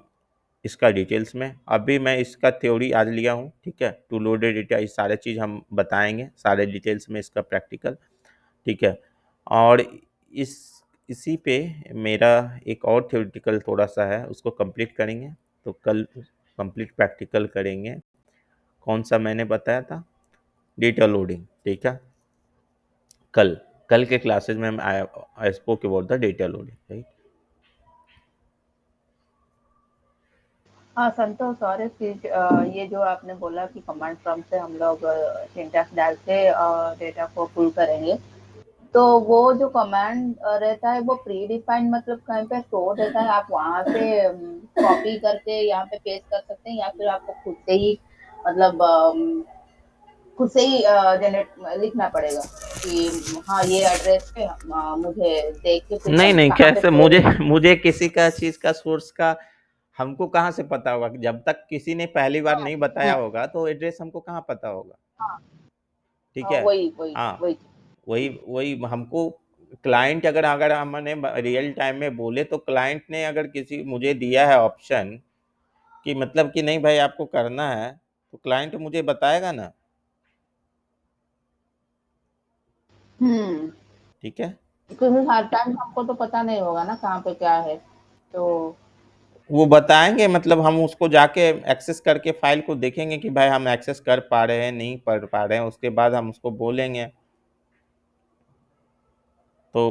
Speaker 1: इसका डिटेल्स में। अभी मैं इसका थ्योरी आज लिया हूँ, ठीक है, टू लोडेड डेटा, ये सारे चीज़ हम बताएंगे, सारे डिटेल्स में इसका प्रैक्टिकल, ठीक है। और इस इसी पे मेरा एक और थ्योरेटिकल थोड़ा सा है, उसको कंप्लीट करेंगे। तो कल कंप्लीट प्रैक्टिकल करेंगे, कौन सा मैंने बताया था, डेटा लोडिंग, ठीक है। कल कल के क्लासेज में I spoke about the data loading, right.
Speaker 2: हाँ संतोष, और एक चीज, ये जो आपने बोला कि कमांड प्रॉम्प्ट से हम लोग सिंटैक्स डाल के डेटा को पुल करेंगे, तो वो जो कमांड रहता है वो प्री डिफाइंड मतलब कहीं पे स्टोर रहता है, आप वहां से कॉपी करके यहाँ पे पेस्ट कर सकते हैं, या फिर आपको खुद से ही मतलब खुद से ही जनरेट लिखना पड़ेगा कि हाँ ये एड्रेस पे मुझे देख के फिर
Speaker 1: नहीं नहीं,
Speaker 2: कहाँ पे
Speaker 1: कैसे,
Speaker 2: स्टोर
Speaker 1: मुझे
Speaker 2: होगा।
Speaker 1: मुझे किसी का चीज़ का सोर्स का हमको कहाँ से पता होगा, जब तक किसी ने पहली बार
Speaker 2: हाँ
Speaker 1: नहीं बताया
Speaker 2: हाँ
Speaker 1: होगा तो एड्रेस हमको कहाँ पता होगा,
Speaker 2: हाँ
Speaker 1: ठीक
Speaker 2: हाँ,
Speaker 1: है।
Speaker 2: वही वही
Speaker 1: हाँ,
Speaker 2: वही।
Speaker 1: वही वही हमको क्लाइंट, अगर अगर हमने रियल टाइम में बोले, तो क्लाइंट ने अगर किसी मुझे दिया है ऑप्शन कि मतलब कि नहीं भाई आपको करना है, तो क्लाइंट मुझे बताएगा ना,
Speaker 2: हम्म,
Speaker 1: ठीक है।
Speaker 2: क्योंकि हर टाइम हमको तो पता नहीं होगा ना कहाँ पे क्या है, तो
Speaker 1: वो बताएंगे, मतलब हम उसको जाके एक्सेस करके फाइल को देखेंगे कि भाई हम एक्सेस कर पा रहे हैं, नहीं पढ़ पा रहे हैं, उसके बाद हम उसको बोलेंगे, तो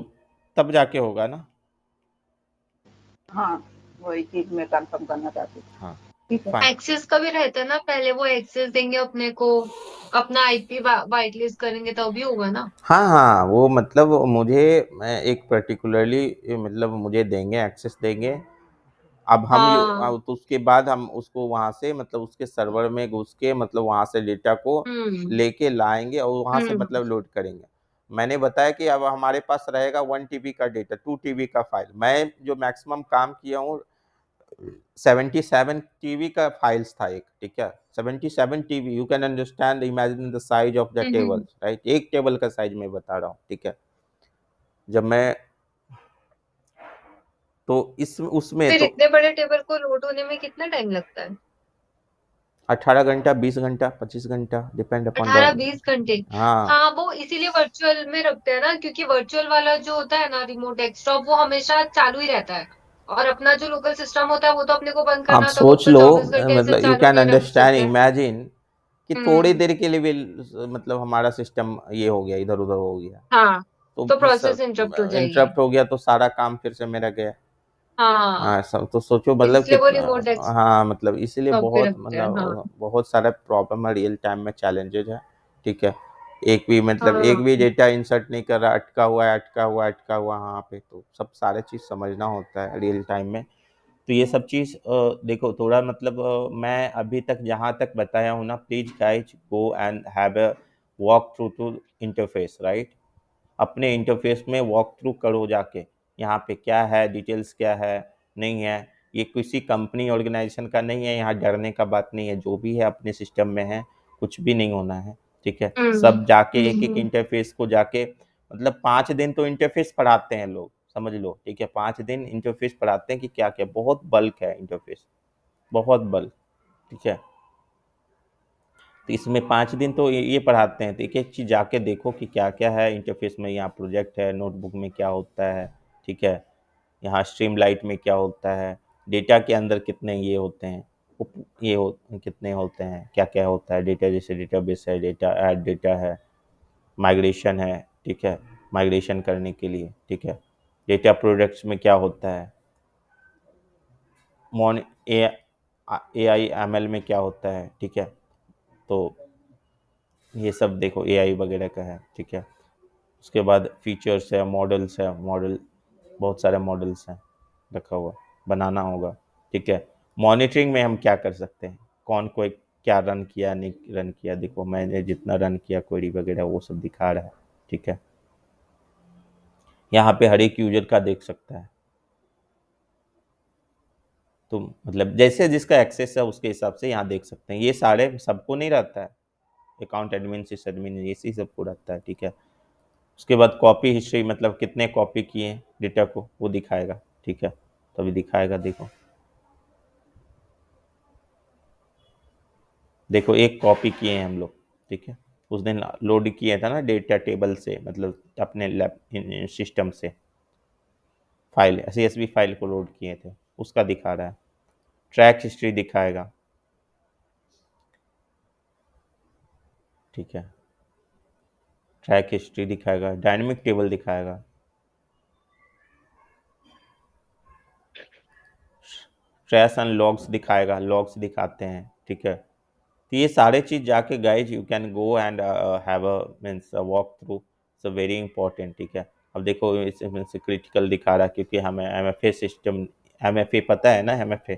Speaker 1: तब जाके होगा ना।
Speaker 2: हाँ वही चीज मैं कंफर्म करना चाहती हूँ।
Speaker 1: हाँ,
Speaker 2: ठीक है।
Speaker 1: फाइन।
Speaker 3: एक्सेस का भी रहता है ना, पहले वो एक्सेस देंगे अपने को, अपना आईपी वाइट लिस्ट करेंगे तभी होगा ना।
Speaker 1: हाँ हाँ, वो मतलब मुझे, मैं एक पर्टिकुलरली मतलब मुझे देंगे, एक्सेस देंगे, अब
Speaker 3: हाँ।
Speaker 1: तो उसके बाद हम उसको वहां से मतलब उसके सर्वर में घुस के मतलब वहां से डेटा को लेके लाएंगे और वहां से मतलब लोड करेंगे। मैंने बताया कि अब हमारे पास रहेगा 1 TB का डेटा, 2 TB का फाइल। मैं जो मैक्सिमम काम किया हूँ 77 TB का फाइल्स था एक, ठीक है। 77 TB, you can understand, imagine the size of the table, right. एक टेबल का साइज मैं बता रहा हूँ, ठीक है। जब मैं तो इस उसमें
Speaker 3: फिर
Speaker 1: तो
Speaker 3: इतने बड़े टेबल को लोड होने में कितना टाइम लगता है?
Speaker 1: 18 घंटा, 20 घंटा, 25 घंटा, डिपेंड अपॉन द।
Speaker 3: 18-20 घंटे।
Speaker 1: हाँ,
Speaker 3: हाँ, वो इसीलिए वर्चुअल में रखते हैं ना, क्योंकि वर्चुअल वाला जो होता है ना रिमोट डेस्कटॉप, वो हमेशा चालू ही रहता है। और अपना जो लोकल सिस्टम होता है वो तो अपने को बंद
Speaker 1: आप
Speaker 3: करना होता है, वो
Speaker 1: सोच
Speaker 3: तो
Speaker 1: लो
Speaker 3: 24 घंटे ऐसे
Speaker 1: मतलब यू
Speaker 3: चालू
Speaker 1: कैन
Speaker 3: नहीं रख
Speaker 1: अंडरस्टैंड,
Speaker 3: सकते।
Speaker 1: इमेजिन कि थोड़ी
Speaker 3: हम्म।
Speaker 1: देर के लिए भी मतलब हमारा सिस्टम ये हो गया, इधर उधर हो गया,
Speaker 3: हाँ, तो
Speaker 1: तो
Speaker 3: प्रोसेस
Speaker 1: सब
Speaker 3: इंटरप्ट हो जाएगी।
Speaker 1: इंटरप्ट हो गया, तो सारा काम फिर से मेरा गया।
Speaker 3: हाँ,
Speaker 1: हाँ, सब तो सोचो मतलब
Speaker 3: इसलिए वो
Speaker 1: कितना।
Speaker 3: रिमोट
Speaker 1: हाँ, मतलब इसीलिए
Speaker 3: डेस्कटॉप भी
Speaker 1: बहुत
Speaker 3: रखते हैं। हाँ।
Speaker 1: मतलब बहुत सारा प्रॉब्लम है, रियल टाइम में चैलेंजेस है, ठीक है। एक भी मतलब एक भी
Speaker 3: हाँ।
Speaker 1: डेटा इंसर्ट नहीं कर रहा, अटका हुआ है, अटका हुआ है, अटका हुआ है वहाँ पे, तो सब सारे चीज़ समझना होता है रियल टाइम में। तो ये सब चीज़ देखो थोड़ा मतलब मैं अभी तक जहाँ तक बताया हूँ ना, please guys go and have a walk through to interface, right. अपने इंटरफेस में वॉक थ्रू करो जाके, यहाँ पे क्या है, डिटेल्स क्या है, नहीं है। ये किसी कंपनी ऑर्गेनाइजेशन का नहीं है, यहाँ डरने का बात नहीं है, जो भी है अपने सिस्टम में है, कुछ भी नहीं होना है, ठीक है।
Speaker 3: हम्म।
Speaker 1: सब जाके एक एक
Speaker 3: हम्म।
Speaker 1: इंटरफेस को जाके मतलब 5 दिन तो इंटरफेस पढ़ाते हैं लोग, समझ लो, ठीक है। 5 दिन इंटरफेस पढ़ाते हैं कि क्या क्या, बहुत बल्क है इंटरफेस, बहुत बल्क, ठीक है। तो इसमें 5 दिन तो ये पढ़ाते हैं, तो एक एक चीज़ जाके देखो कि क्या क्या है इंटरफेस में। यहाँ प्रोजेक्ट है, नोटबुक में क्या होता है, ठीक है। यहाँ स्ट्रीम लाइट में क्या होता है, डेटा के अंदर कितने ये होते हैं, कितने होते हैं, क्या क्या होता है डेटा, जैसे डेटाबेस है, डेटा ऐड डेटा है, माइग्रेशन है, ठीक है, माइग्रेशन करने के लिए, ठीक है। डेटा प्रोडक्ट्स में क्या होता है, मॉन AI ML में क्या होता है, ठीक है। तो ये सब देखो AI वगैरह का है, ठीक है। उसके बाद फीचर्स है, मॉडल्स है, मॉडल बहुत सारे मॉडल्स हैं रखा हुआ, बनाना होगा, ठीक है। मॉनिटरिंग में हम क्या कर सकते हैं, कौन कोई क्या रन किया नहीं रन किया, देखो मैंने जितना रन किया क्वेरी वगैरह वो सब दिखा रहा है, ठीक है। यहाँ पे हर एक यूजर का देख सकता है, तो मतलब जैसे जिसका एक्सेस है उसके हिसाब से यहाँ देख सकते हैं। ये सारे सबको नहीं रहता है, अकाउंट एडमिन सिस एडमिन इसी सबको रहता है, ठीक है। उसके बाद कॉपी हिस्ट्री, मतलब कितने कॉपी किए हैं डेटा को वो दिखाएगा, ठीक है। तो अभी दिखाएगा, देखो देखो एक कॉपी किए हैं हम लोग, ठीक है। उस दिन लोड किया था ना डेटा टेबल से, मतलब अपने लैप सिस्टम से फाइल, CSV फाइल को लोड किए थे, उसका दिखा रहा है। ट्रैक हिस्ट्री दिखाएगा, ठीक है। ट्रैक हिस्ट्री दिखाएगा, डायनेमिक टेबल दिखाएगा, ट्रेस एंड लॉग्स दिखाएगा, लॉग्स दिखाते हैं, ठीक है। तो ये सारे चीज़ जाके guys you can go and have a means walk through, it's very important, ठीक है। अब देखो इसमें से क्रिटिकल दिखा रहा है क्योंकि हमें MFA सिस्टम, MFA पता है ना, MFA।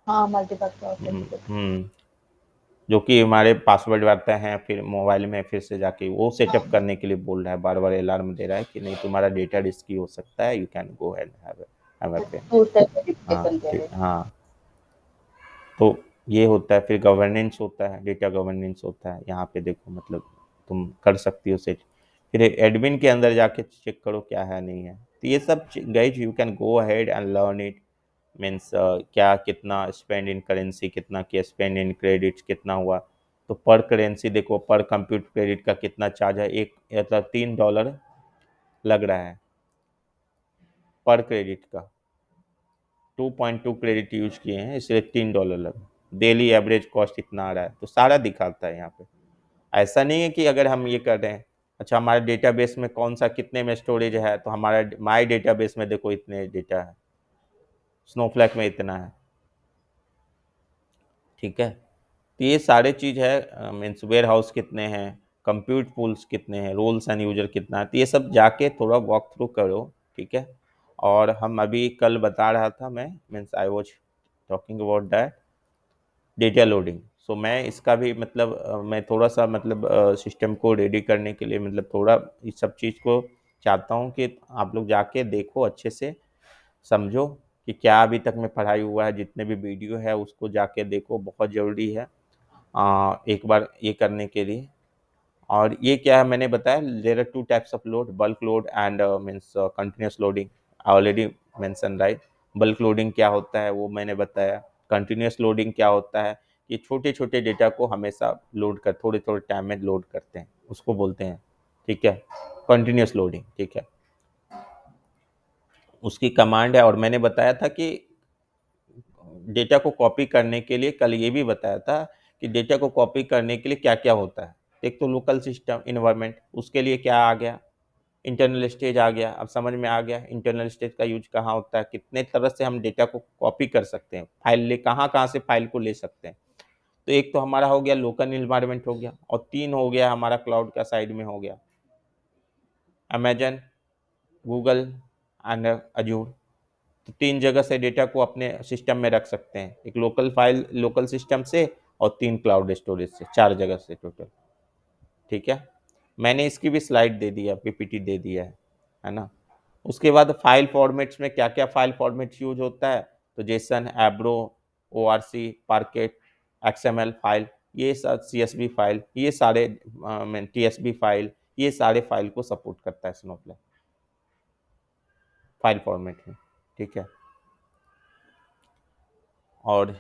Speaker 2: हाँ, मल्टीपल
Speaker 1: हम्म
Speaker 2: ऑथेंटिकेशन।
Speaker 1: हम्म, जो कि हमारे पासवर्ड रहते हैं, फिर मोबाइल में फिर से जाके वो सेटअप
Speaker 2: हाँ,
Speaker 1: करने के लिए बोल रहा है, बार बार अलार्म दे रहा है कि नहीं तुम्हारा डेटा रिस्की हो सकता है, you can go and have MFA।
Speaker 2: Two step
Speaker 1: हाँ
Speaker 2: वेरिफिकेशन के
Speaker 1: ठीक,
Speaker 2: लिए।
Speaker 1: हाँ। तो ये होता है, फिर गवर्नेंस होता है, डेटा गवर्नेंस होता है, यहाँ पे देखो मतलब तुम कर सकती हो सेट। फिर एडमिन के अंदर जाके चेक करो क्या है नहीं है। तो ये सब guys you can go ahead and learn it, means क्या कितना स्पेंड इन करेंसी, कितना क्या स्पेंड इन क्रेडिट कितना हुआ। तो पर करेंसी देखो, पर कंप्यूट क्रेडिट का कितना चार्ज है, एक मतलब $3 लग रहा है पर क्रेडिट का। 2.2 क्रेडिट यूज किए हैं, इसलिए $3 लगा। डेली एवरेज कॉस्ट इतना आ रहा है, तो सारा दिखाता है यहाँ पे। ऐसा नहीं है कि अगर हम ये कर रहे हैं, अच्छा हमारे डेटाबेस में कौन सा कितने में स्टोरेज है, तो हमारा माई डेटाबेस में देखो इतने डेटा है, स्नोफ्लैक में इतना है, ठीक है। तो ये सारे चीज़ है, मीन्स वेयर हाउस कितने हैं, कंप्यूट पूल्स कितने हैं, रोल्स एंड यूजर कितना है, तो ये सब जाके थोड़ा वॉक थ्रू करो, ठीक है। और हम अभी कल बता रहा था मैं, means I was talking about that data loading. So मैं इसका भी मतलब मैं थोड़ा सा मतलब सिस्टम को रेडी करने के लिए मतलब थोड़ा इस सब चीज़ को चाहता हूँ कि आप लोग जाके देखो, अच्छे से समझो कि क्या अभी तक में पढ़ाई हुआ है, जितने भी वीडियो है उसको जाके देखो, बहुत ज़रूरी है एक बार ये करने के लिए। और ये क्या है मैंने बताया, there are two types of load, bulk load and means continuous loading. I already mention right. Bulk loading क्या होता है वो मैंने बताया। कंटिन्यूस लोडिंग क्या होता है कि छोटे छोटे डेटा को हमेशा लोड कर, थोड़े थोड़े टाइम में लोड करते हैं, उसको बोलते हैं, ठीक है, कंटिन्यूस लोडिंग, ठीक है। उसकी कमांड है। और मैंने बताया था कि डेटा को कॉपी करने के लिए, कल ये भी बताया था कि डेटा को कॉपी करने के लिए क्या क्या होता है। एक तो लोकल सिस्टम इन्वायरमेंट, उसके लिए क्या आ गया, इंटरनल स्टेज आ गया। अब समझ में आ गया इंटरनल स्टेज का यूज कहाँ होता है, कितने तरह से हम डेटा को कॉपी कर सकते हैं, फाइल ले कहाँ कहाँ से फाइल को ले सकते हैं। तो एक तो हमारा हो गया लोकल इन्वायरमेंट हो गया, और तीन हो गया हमारा क्लाउड का साइड में हो गया अमेजन, गूगल एंड अजूर। तो तीन जगह से डेटा को अपने सिस्टम में रख सकते हैं, एक लोकल फाइल लोकल सिस्टम से, और तीन क्लाउड स्टोरेज से, चार जगह से टोटल, ठीक है। मैंने इसकी भी स्लाइड दे दी है, पीपीटी दे दिया है ना। उसके बाद फाइल फॉर्मेट्स में क्या क्या फाइल फॉर्मेट्स यूज होता है, तो JSON, Avro, O R C, Parquet, XML file, ये सब सीएसवी फाइल, ये सारे टीएसबी फाइल, ये सारे फाइल को सपोर्ट करता है स्नोफ्लेक फाइल फॉर्मेट में, ठीक है। और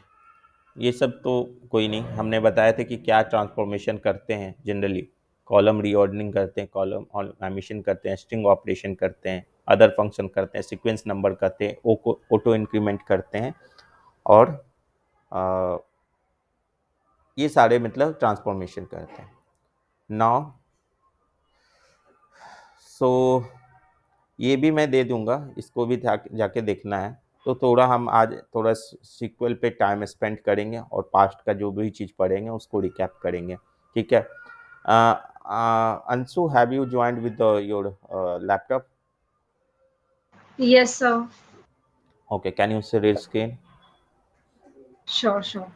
Speaker 1: ये सब तो कोई नहीं, हमने बताया था कि क्या ट्रांसफॉर्मेशन करते हैं जनरली। कॉलम रीऑर्डरिंग करते हैं, कॉलम एमिशन करते हैं, स्ट्रिंग ऑपरेशन करते हैं, अदर फंक्शन करते हैं, सीक्वेंस नंबर करते हैं, ऑटो इंक्रीमेंट करते हैं, और आ, ये सारे मतलब ट्रांसफॉर्मेशन करते हैं। नाउ सो ये भी मैं दे दूंगा, इसको भी जाके देखना है। तो थोड़ा हम आज थोड़ा सीक्वल पे टाइम स्पेंड करेंगे, और पास्ट का जो भी चीज़ पढ़ेंगे उसको रिकैप करेंगे, ठीक है। Anshu, have you joined with your laptop?
Speaker 4: Yes, sir.
Speaker 1: Okay, can you share screen?
Speaker 4: Sure, sure.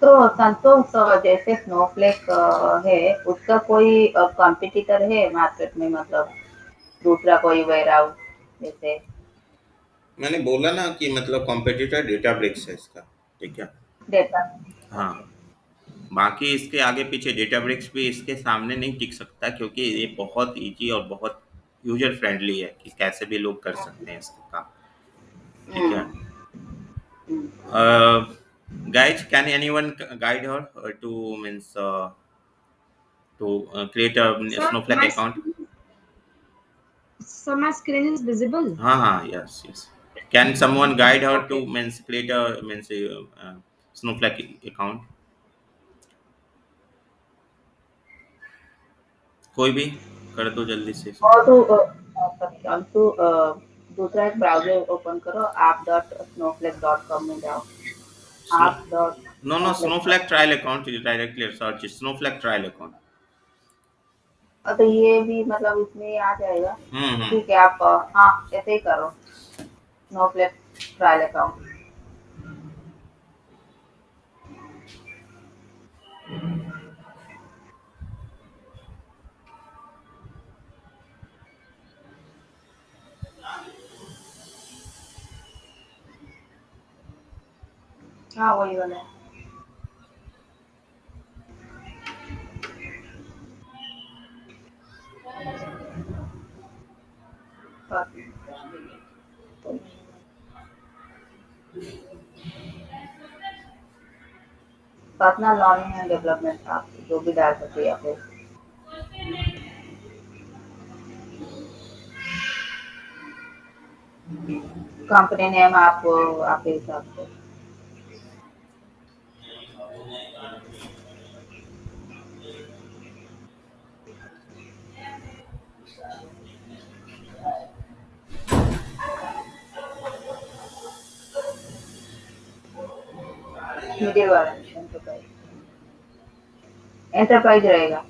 Speaker 2: तो संतोष, जैसे स्नोफ्लेक है, उसका कोई कॉम्पिटिटर है मार्केट में, मतलब दूसरा कोई वेयरहाउस जैसे?
Speaker 1: मैंने बोला ना कि मतलब कॉम्पिटिटर डेटाब्रिक्स है इसका, ठीक है।
Speaker 2: डेटा।
Speaker 1: हाँ,
Speaker 2: ओके।
Speaker 1: बाकी इसके आगे पीछे डेटाब्रिक्स भी इसके सामने नहीं टिक सकता, क्योंकि ये बहुत इजी और बहुत यूजर फ्रेंडली है कि कैसे भी लोग कर सकते हैं इसका काम, ठीक है।
Speaker 2: हम्म। हम्म।
Speaker 1: Guys, can anyone guide her to means to create a
Speaker 4: Sir,
Speaker 1: Snowflake account?
Speaker 4: my screen is visible.
Speaker 1: हाँ, yes, yes. Can someone guide her
Speaker 4: Okay.
Speaker 1: to means create a means Snowflake account? कोई भी कर दो जल्दी से इसको।
Speaker 2: और तो अंशु, दूसरा एक ब्राउजर ओपन करो, app.snowflake.com में जाओ।
Speaker 1: Snow, no,
Speaker 2: app.snowflake.com।
Speaker 1: Snowflake trial account directly search Snowflake trial account.
Speaker 2: तो ये भी मतलब इसमें ही आ जाएगा।
Speaker 1: हम्म।
Speaker 2: ठीक है, आप हाँ ऐसे ही करो, स्नोफ्लेक ट्रायल अकाउंट। हाँ वही वाला है। पर्सनल लर्निंग एंड डेवलपमेंट आप जो भी डाल सकते हैं, या फिर कंपनी नेम आप आपके हिसाब से। मिडिल वाला एंटरप्राइज, एंटरप्राइज रहेगा।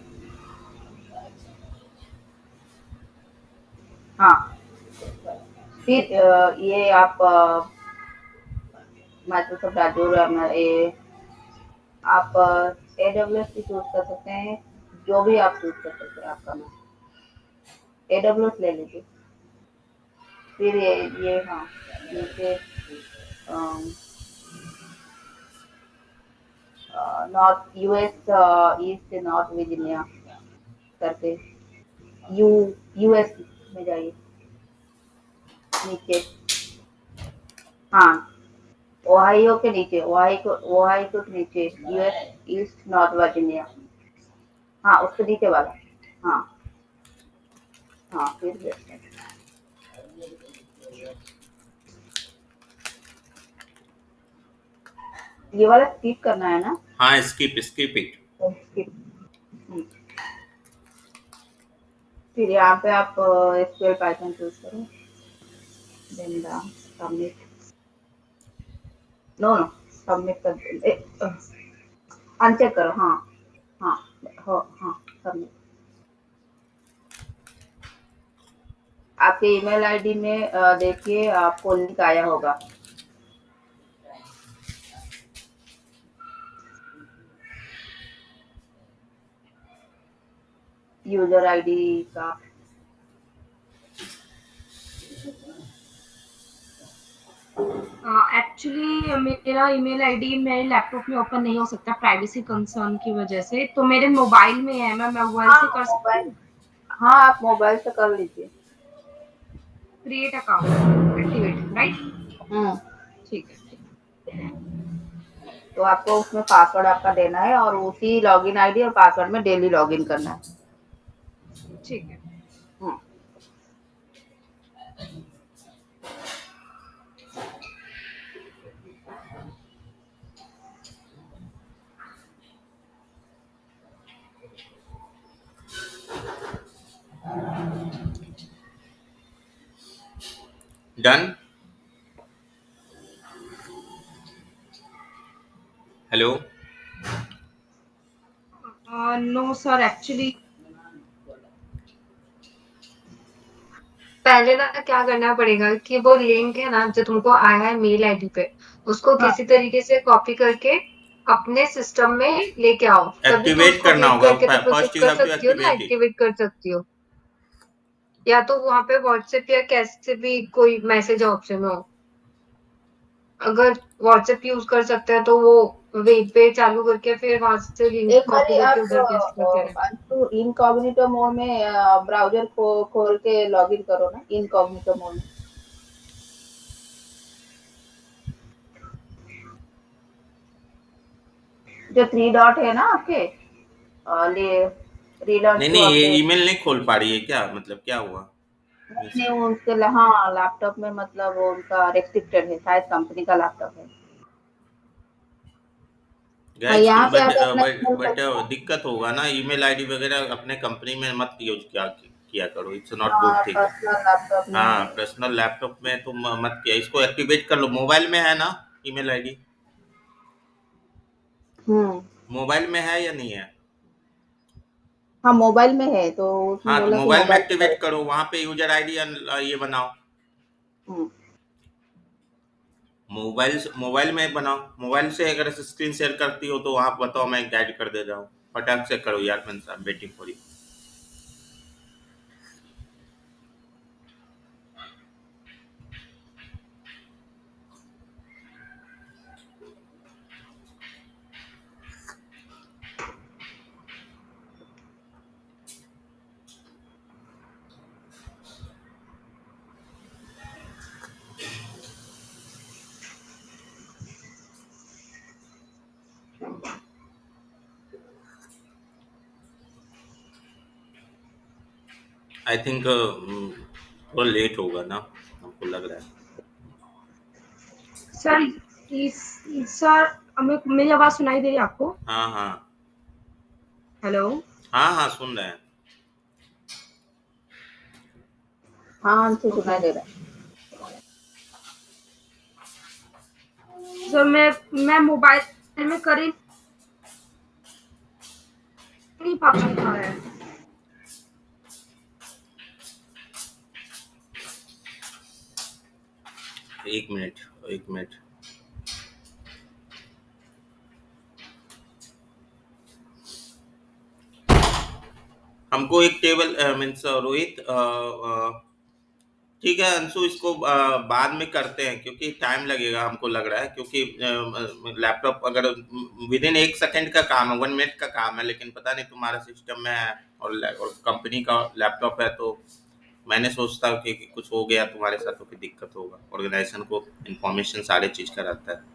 Speaker 2: हाँ, फिर ये आप माइक्रोसॉफ्ट एज़ूर ये आप AWS भी चूज़ कर सकते हैं, जो भी आप चूज़ कर सकते हैं आपका मन, AWS ले लीजिए। फिर ये हाँ, नीचे um, North US East North Virginia करके यू यूएस में जाइए नीचे। हाँ, ओहायो के नीचे, ओहायो के नीचे यूएस ईस्ट नॉर्थ वर्जीनिया। हाँ, उसके नीचे वाला। हाँ हाँ, फिर ये वाला स्किप करना है ना?
Speaker 1: हाँ, स्किप स्किप इट।
Speaker 2: स्किप। फिर यहाँ पे आप एसक्यूएल पाइथन चूज करो, then submit. No no, submit कर अनचेक करो। हाँ हाँ हाँ, सबमिट। आपके ईमेल आईडी में देखिए आपको लिंक आया होगा, यूजर आईडी का।
Speaker 4: एक्चुअली मेरा ईमेल आईडी मेरे लैपटॉप में ओपन नहीं हो सकता प्राइवेसी कंसर्न की वजह से, तो मेरे मोबाइल में है। मैं मोबाइल
Speaker 2: हाँ
Speaker 4: से कर सकती
Speaker 2: मोबाइल,
Speaker 4: हूँ।
Speaker 2: हाँ आप मोबाइल से कर लीजिए।
Speaker 4: Create account activate, right? ठीक है।
Speaker 2: तो आपको उसमें पासवर्ड आपका देना है और उसी लॉगिन आईडी और पासवर्ड में डेली लॉगिन करना है।
Speaker 4: ठीक है।
Speaker 2: Hmm,
Speaker 1: done. Hello.
Speaker 4: No sir, actually
Speaker 3: पहले ना क्या करना पड़ेगा कि वो लिंक है ना जो तुमको आया है मेल आईडी पे, उसको
Speaker 2: हाँ
Speaker 3: किसी तरीके से कॉपी करके अपने सिस्टम में लेके आओ, तभी तो
Speaker 1: एक्टिवेट
Speaker 3: उसको
Speaker 1: करना
Speaker 3: क्लिक
Speaker 1: होगा,
Speaker 3: करके तुम कुछ
Speaker 1: फर्स्ट यू
Speaker 3: कर
Speaker 1: हैव टू
Speaker 3: सकती हो ना,
Speaker 1: एक्टिवेट इट।
Speaker 3: एक्टिवेट कर सकती हो। या तो वहां पे व्हाट्सएप या कैसे भी कोई मैसेज ऑप्शन हो। अगर व्हाट्सएप यूज कर सकते हैं तो वो वेब पे चालू करके फिर वहां से लिंक
Speaker 2: एक
Speaker 3: कॉपी
Speaker 2: बारी
Speaker 3: करके
Speaker 2: आप
Speaker 3: उधर पेस्ट करते रहे।
Speaker 2: अंशु इनकॉग्निटो मोड में ब्राउजर को खोल के लॉगिन करो ना, इनकॉग्निटो मोड में। जो थ्री डॉट है ना आपके ले
Speaker 1: नहीं
Speaker 2: रीलॉन्च टू
Speaker 1: नहीं, ये
Speaker 2: अपडेट।
Speaker 1: ईमेल नहीं खोल पा रही है क्या, मतलब क्या हुआ?
Speaker 2: नहीं उसके हाँ लैपटॉप में मतलब वो उनका रेस्ट्रिक्टेड है, शायद कंपनी का लैपटॉप है। हाँ
Speaker 1: गैस
Speaker 2: यहाँ से
Speaker 1: बट
Speaker 2: आप अपना
Speaker 1: बट
Speaker 2: email
Speaker 1: बट
Speaker 2: कर-
Speaker 1: दिक्कत होगा ना, ईमेल आईडी वगैरह अपने कंपनी में मत यूज किया करो, इट्स नॉट गुड
Speaker 2: हाँ
Speaker 1: थिंग।
Speaker 2: पर्सनल लैपटॉप में
Speaker 1: हाँ,
Speaker 2: है।
Speaker 1: पर्सनल लैपटॉप में तुम मत किया, इसको एक्टिवेट कर लो। मोबाइल में है ना ईमेल आईडी?
Speaker 2: हम्म,
Speaker 1: मोबाइल में है या नहीं है?
Speaker 2: हाँ मोबाइल में है तो उसने
Speaker 1: हाँ, तो
Speaker 2: बोला कि
Speaker 1: मोबाइल में
Speaker 2: मोबाइल पे
Speaker 1: एक्टिवेट
Speaker 2: करो।
Speaker 1: करो, वहां पे यूजर आईडी ये बनाओ।
Speaker 2: हम्म,
Speaker 1: मोबाइल में बनाओ। मोबाइल से अगर स्क्रीन शेयर करती हो तो आप बताओ, मैं गाइड कर दे रहा हूँ। फटाक से करो यार, मैं waiting for you. I think थोड़ा लेट होगा ना, हमको लग रहा है।
Speaker 4: सर, सर मेरी आवाज सुनाई दे रही है आपको?
Speaker 1: हाँ हाँ।
Speaker 4: हेलो?
Speaker 1: हाँ हाँ, सुन रहे हैं।
Speaker 2: हाँ हमसे
Speaker 4: ओके
Speaker 2: सुनाई दे रहा है।
Speaker 4: सर, मैं मोबाइल मैं कर ही नहीं पा रहा है।
Speaker 1: एक मिनट, एक मिनट। हमको एक टेबल मीन्स रोहित, ठीक है अंशु, इसको बाद में करते हैं क्योंकि टाइम लगेगा हमको लग रहा है, क्योंकि लैपटॉप अगर विद इन 1 सेकंड का काम है, 1 मिनट का काम है, लेकिन पता नहीं तुम्हारा सिस्टम में है और कंपनी का लैपटॉप है, तो मैंने सोचता हूँ कि कुछ हो गया तुम्हारे साथ तो फिर दिक्कत होगा। ऑर्गेनाइजेशन को इन्फॉर्मेशन सारे चीज का रहता है।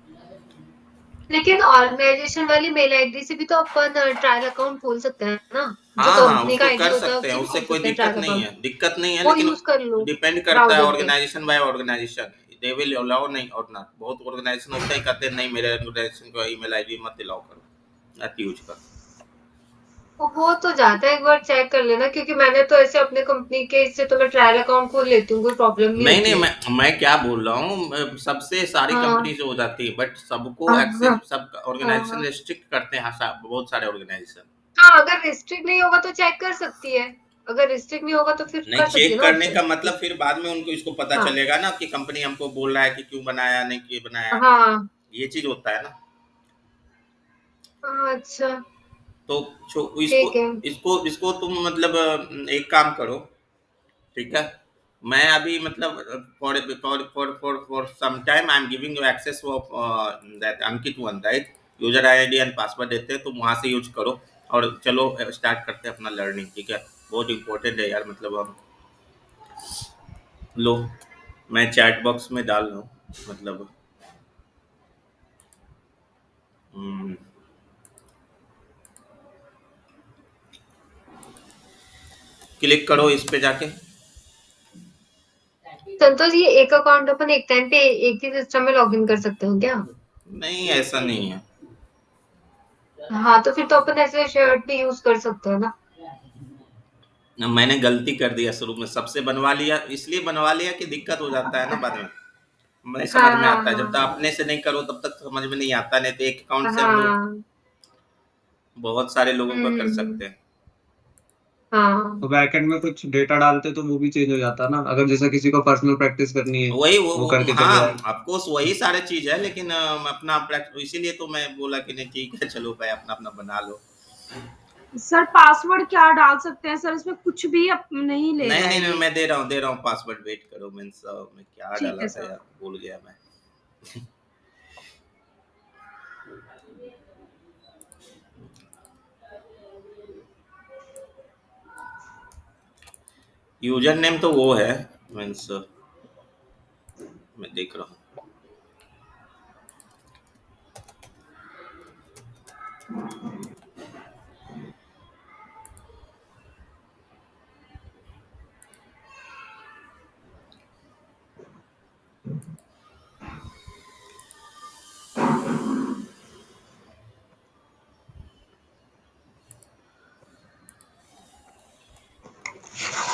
Speaker 3: लेकिन ऑर्गेनाइजेशन वाली मेल आईडी से भी तो अपन ट्रायल अकाउंट खोल सकते हैं ना, जो
Speaker 1: हाँ हाँ,
Speaker 3: कंपनी का
Speaker 1: उसको
Speaker 3: आईडी
Speaker 1: कर
Speaker 3: होता है
Speaker 1: सकते हैं,
Speaker 3: उससे भी
Speaker 1: उससे
Speaker 3: खोल
Speaker 1: कोई
Speaker 3: सकते हैं
Speaker 1: दिक्कत
Speaker 3: ट्रायल
Speaker 1: नहीं है,
Speaker 3: अकाउंट।
Speaker 1: दिक्कत नहीं है,
Speaker 3: वो
Speaker 1: लेकिन
Speaker 3: यूज कर लो
Speaker 1: डिपेंड करता है
Speaker 3: ब्राउजर पे।
Speaker 1: Organization by organization. They will allow नहीं और ना, बहुत ऑर्गेनाइजेशन होता है कहते हैं नहीं मेरे ऑर्गेनाइजेशन को ईमेल आईडी मत अलाउ करो, मत यूज करो।
Speaker 3: तो हो तो जाता है, एक बार चेक कर लेना, क्योंकि मैंने तो ऐसे अपने कंपनी के इससे तो मैं ट्रायल अकाउंट खोल लेती हूँ, कोई प्रॉब्लम नहीं
Speaker 1: नहीं नहीं,
Speaker 3: होती है।
Speaker 1: मैं क्या बोल रहा हूँ, सबसे सारी कंपनी
Speaker 3: हाँ
Speaker 1: से हो जाती है, बट सबको
Speaker 3: हाँ हाँ
Speaker 1: एक्सेस सब
Speaker 3: हाँ
Speaker 1: ऑर्गेनाइजेशन
Speaker 3: हाँ।
Speaker 1: रिस्ट्रिक्ट करते हैं, हाँ, बहुत सारे ऑर्गेनाइजेशन।
Speaker 3: हाँ, अगर रिस्ट्रिक्ट नहीं होगा तो चेक कर सकती है, अगर रिस्ट्रिक्ट नहीं होगा तो फिर
Speaker 1: नहीं,
Speaker 3: कर सकती है
Speaker 1: चेक
Speaker 3: ना
Speaker 1: करने
Speaker 3: ऑप्शन।
Speaker 1: का मतलब फिर बाद में उनको इसको पता
Speaker 3: हाँ
Speaker 1: चलेगा ना कि कंपनी हमको बोल रहा है कि क्यों बनाया, नहीं क्यों बनाया,
Speaker 3: हाँ
Speaker 1: ये चीज होता है ना।
Speaker 3: हाँ। अच्छा
Speaker 1: तो इसको
Speaker 3: ठीक है।
Speaker 1: इसको इसको तुम मतलब एक काम करो, ठीक है। मैं अभी मतलब for some time I am giving you access of that Ankit one, right? User ID and password देते हैं, तुम वहां से यूज करो, और चलो स्टार्ट करते हैं अपना लर्निंग, ठीक है। बहुत इंपॉर्टेंट है यार, मतलब हम लो, मैं चैट बॉक्स में डाल रहा हूँ, मतलब हम्म, क्लिक करो इस पे जाके।
Speaker 3: संतोष, ये एक अकाउंट अपन एक टाइम पे एक ही सिस्टम में लॉगिन कर सकते हो क्या?
Speaker 1: नहीं, ऐसा नहीं है।
Speaker 3: हाँ, तो फिर तो अपन ऐसे शेयर्ड भी यूज कर सकते हैं ना।
Speaker 1: मैंने गलती कर दिया शुरू में, सबसे बनवा लिया, इसलिए बनवा लिया कि दिक्कत हो जाता है ना बाद में, नहीं समझ
Speaker 3: हाँ
Speaker 1: में
Speaker 3: हाँ
Speaker 1: आता है, जब तक
Speaker 3: हाँ
Speaker 1: अपने से नहीं करो तब तक समझ में नहीं आता, नहीं तो एक अकाउंट से हम लोग
Speaker 3: हाँ।
Speaker 1: बहुत सारे लोगों का कर
Speaker 3: हम्म।
Speaker 1: सकते हैं।
Speaker 3: हाँ।
Speaker 5: तो बैकएंड में कुछ डेटा डालते तो वो भी चेंज हो जाता ना, अगर जैसा किसी को पर्सनल प्रैक्टिस करनी है
Speaker 1: वही
Speaker 5: वो
Speaker 1: वो
Speaker 5: करके चले
Speaker 1: हाँ,
Speaker 5: जाए।
Speaker 1: ऑफकोर्स वही सारे चीज है, लेकिन अपना इसीलिए तो मैं बोला कि नहीं ठीक है, चलो भाई अपना अपना बना लो।
Speaker 4: सर पासवर्ड क्या डाल सकते हैं सर? इसमें कुछ भी नहीं ले
Speaker 1: नहीं
Speaker 4: रहा
Speaker 1: नहीं
Speaker 4: है
Speaker 1: नहीं,
Speaker 4: ये।
Speaker 1: मैं दे रहा हूँ पासवर्ड, वेट करो, मीन्स मैं क्या
Speaker 4: ठीक
Speaker 1: डाला
Speaker 4: है
Speaker 1: था
Speaker 4: सर।
Speaker 1: यार, भूल गया मैं। यूजर नेम तो वो है, मीन्स मैं देख रहा हूँ।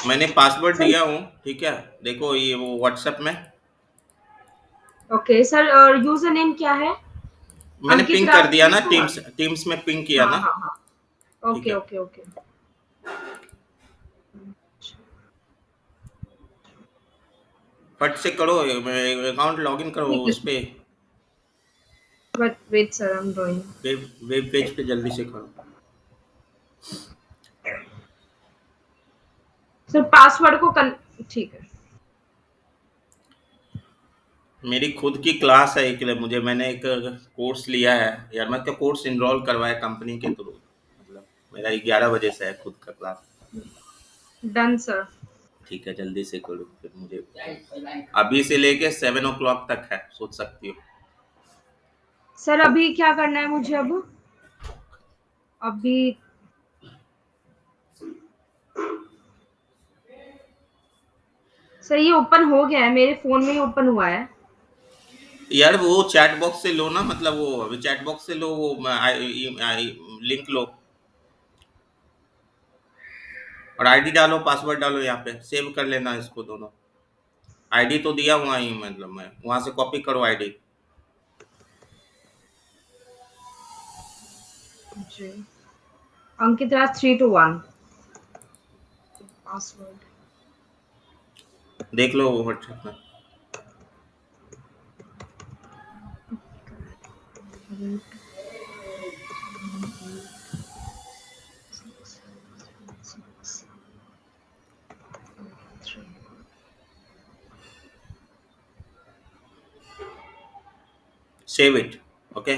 Speaker 1: मैंने पासवर्ड
Speaker 4: सर
Speaker 1: दिया हूँ, ठीक है, देखो ये वो व्हाट्सएप में
Speaker 4: ओके सर, और यूजर नेम क्या है?
Speaker 1: मैंने
Speaker 4: अंकित
Speaker 1: पिंग कर दिया ना,
Speaker 4: राजकुमार।
Speaker 1: टीम्स टीम्स में पिंग किया
Speaker 4: हाँ
Speaker 1: ना,
Speaker 4: हाँ हाँ।
Speaker 1: ठीक
Speaker 4: ओके
Speaker 1: है।
Speaker 4: Okay okay.
Speaker 1: फट से करो, अकाउंट लॉगिन करो
Speaker 4: ठीक है
Speaker 1: उस
Speaker 4: सर।
Speaker 1: पे,
Speaker 4: but wait sir, I am doing.
Speaker 1: Web page पे जल्दी से करो।
Speaker 4: सर पासवर्ड को ठीक है।
Speaker 1: मेरी खुद की क्लास है एक, मुझे मैंने एक कोर्स लिया है यार, मैं तो कोर्स इनरोल करवाया कंपनी के थ्रू, मतलब मेरा 11 बजे से है खुद का क्लास।
Speaker 4: Done sir.
Speaker 1: ठीक है, जल्दी से करो फिर मुझे, अभी से लेके 7 o'clock तक है, सोच सकती हो।
Speaker 4: सर अभी क्या करना है मुझे अब? अभी सर ये ओपन हो गया है, मेरे फोन में ही ओपन हुआ है।
Speaker 1: यार वो चैट बॉक्स से लो ना, मतलब वो चैट बॉक्स से लो, वो लिंक लो और आईडी डालो, पासवर्ड डालो, यहाँ पे सेव कर लेना इसको दोनों। आईडी तो दिया हुआ ही, मतलब मैं वहां से कॉपी करो आईडी।
Speaker 4: जी अंकित राज 3 to 1 पासवर्ड
Speaker 1: देख लो व्हाट्सएप में। Save it. ओके,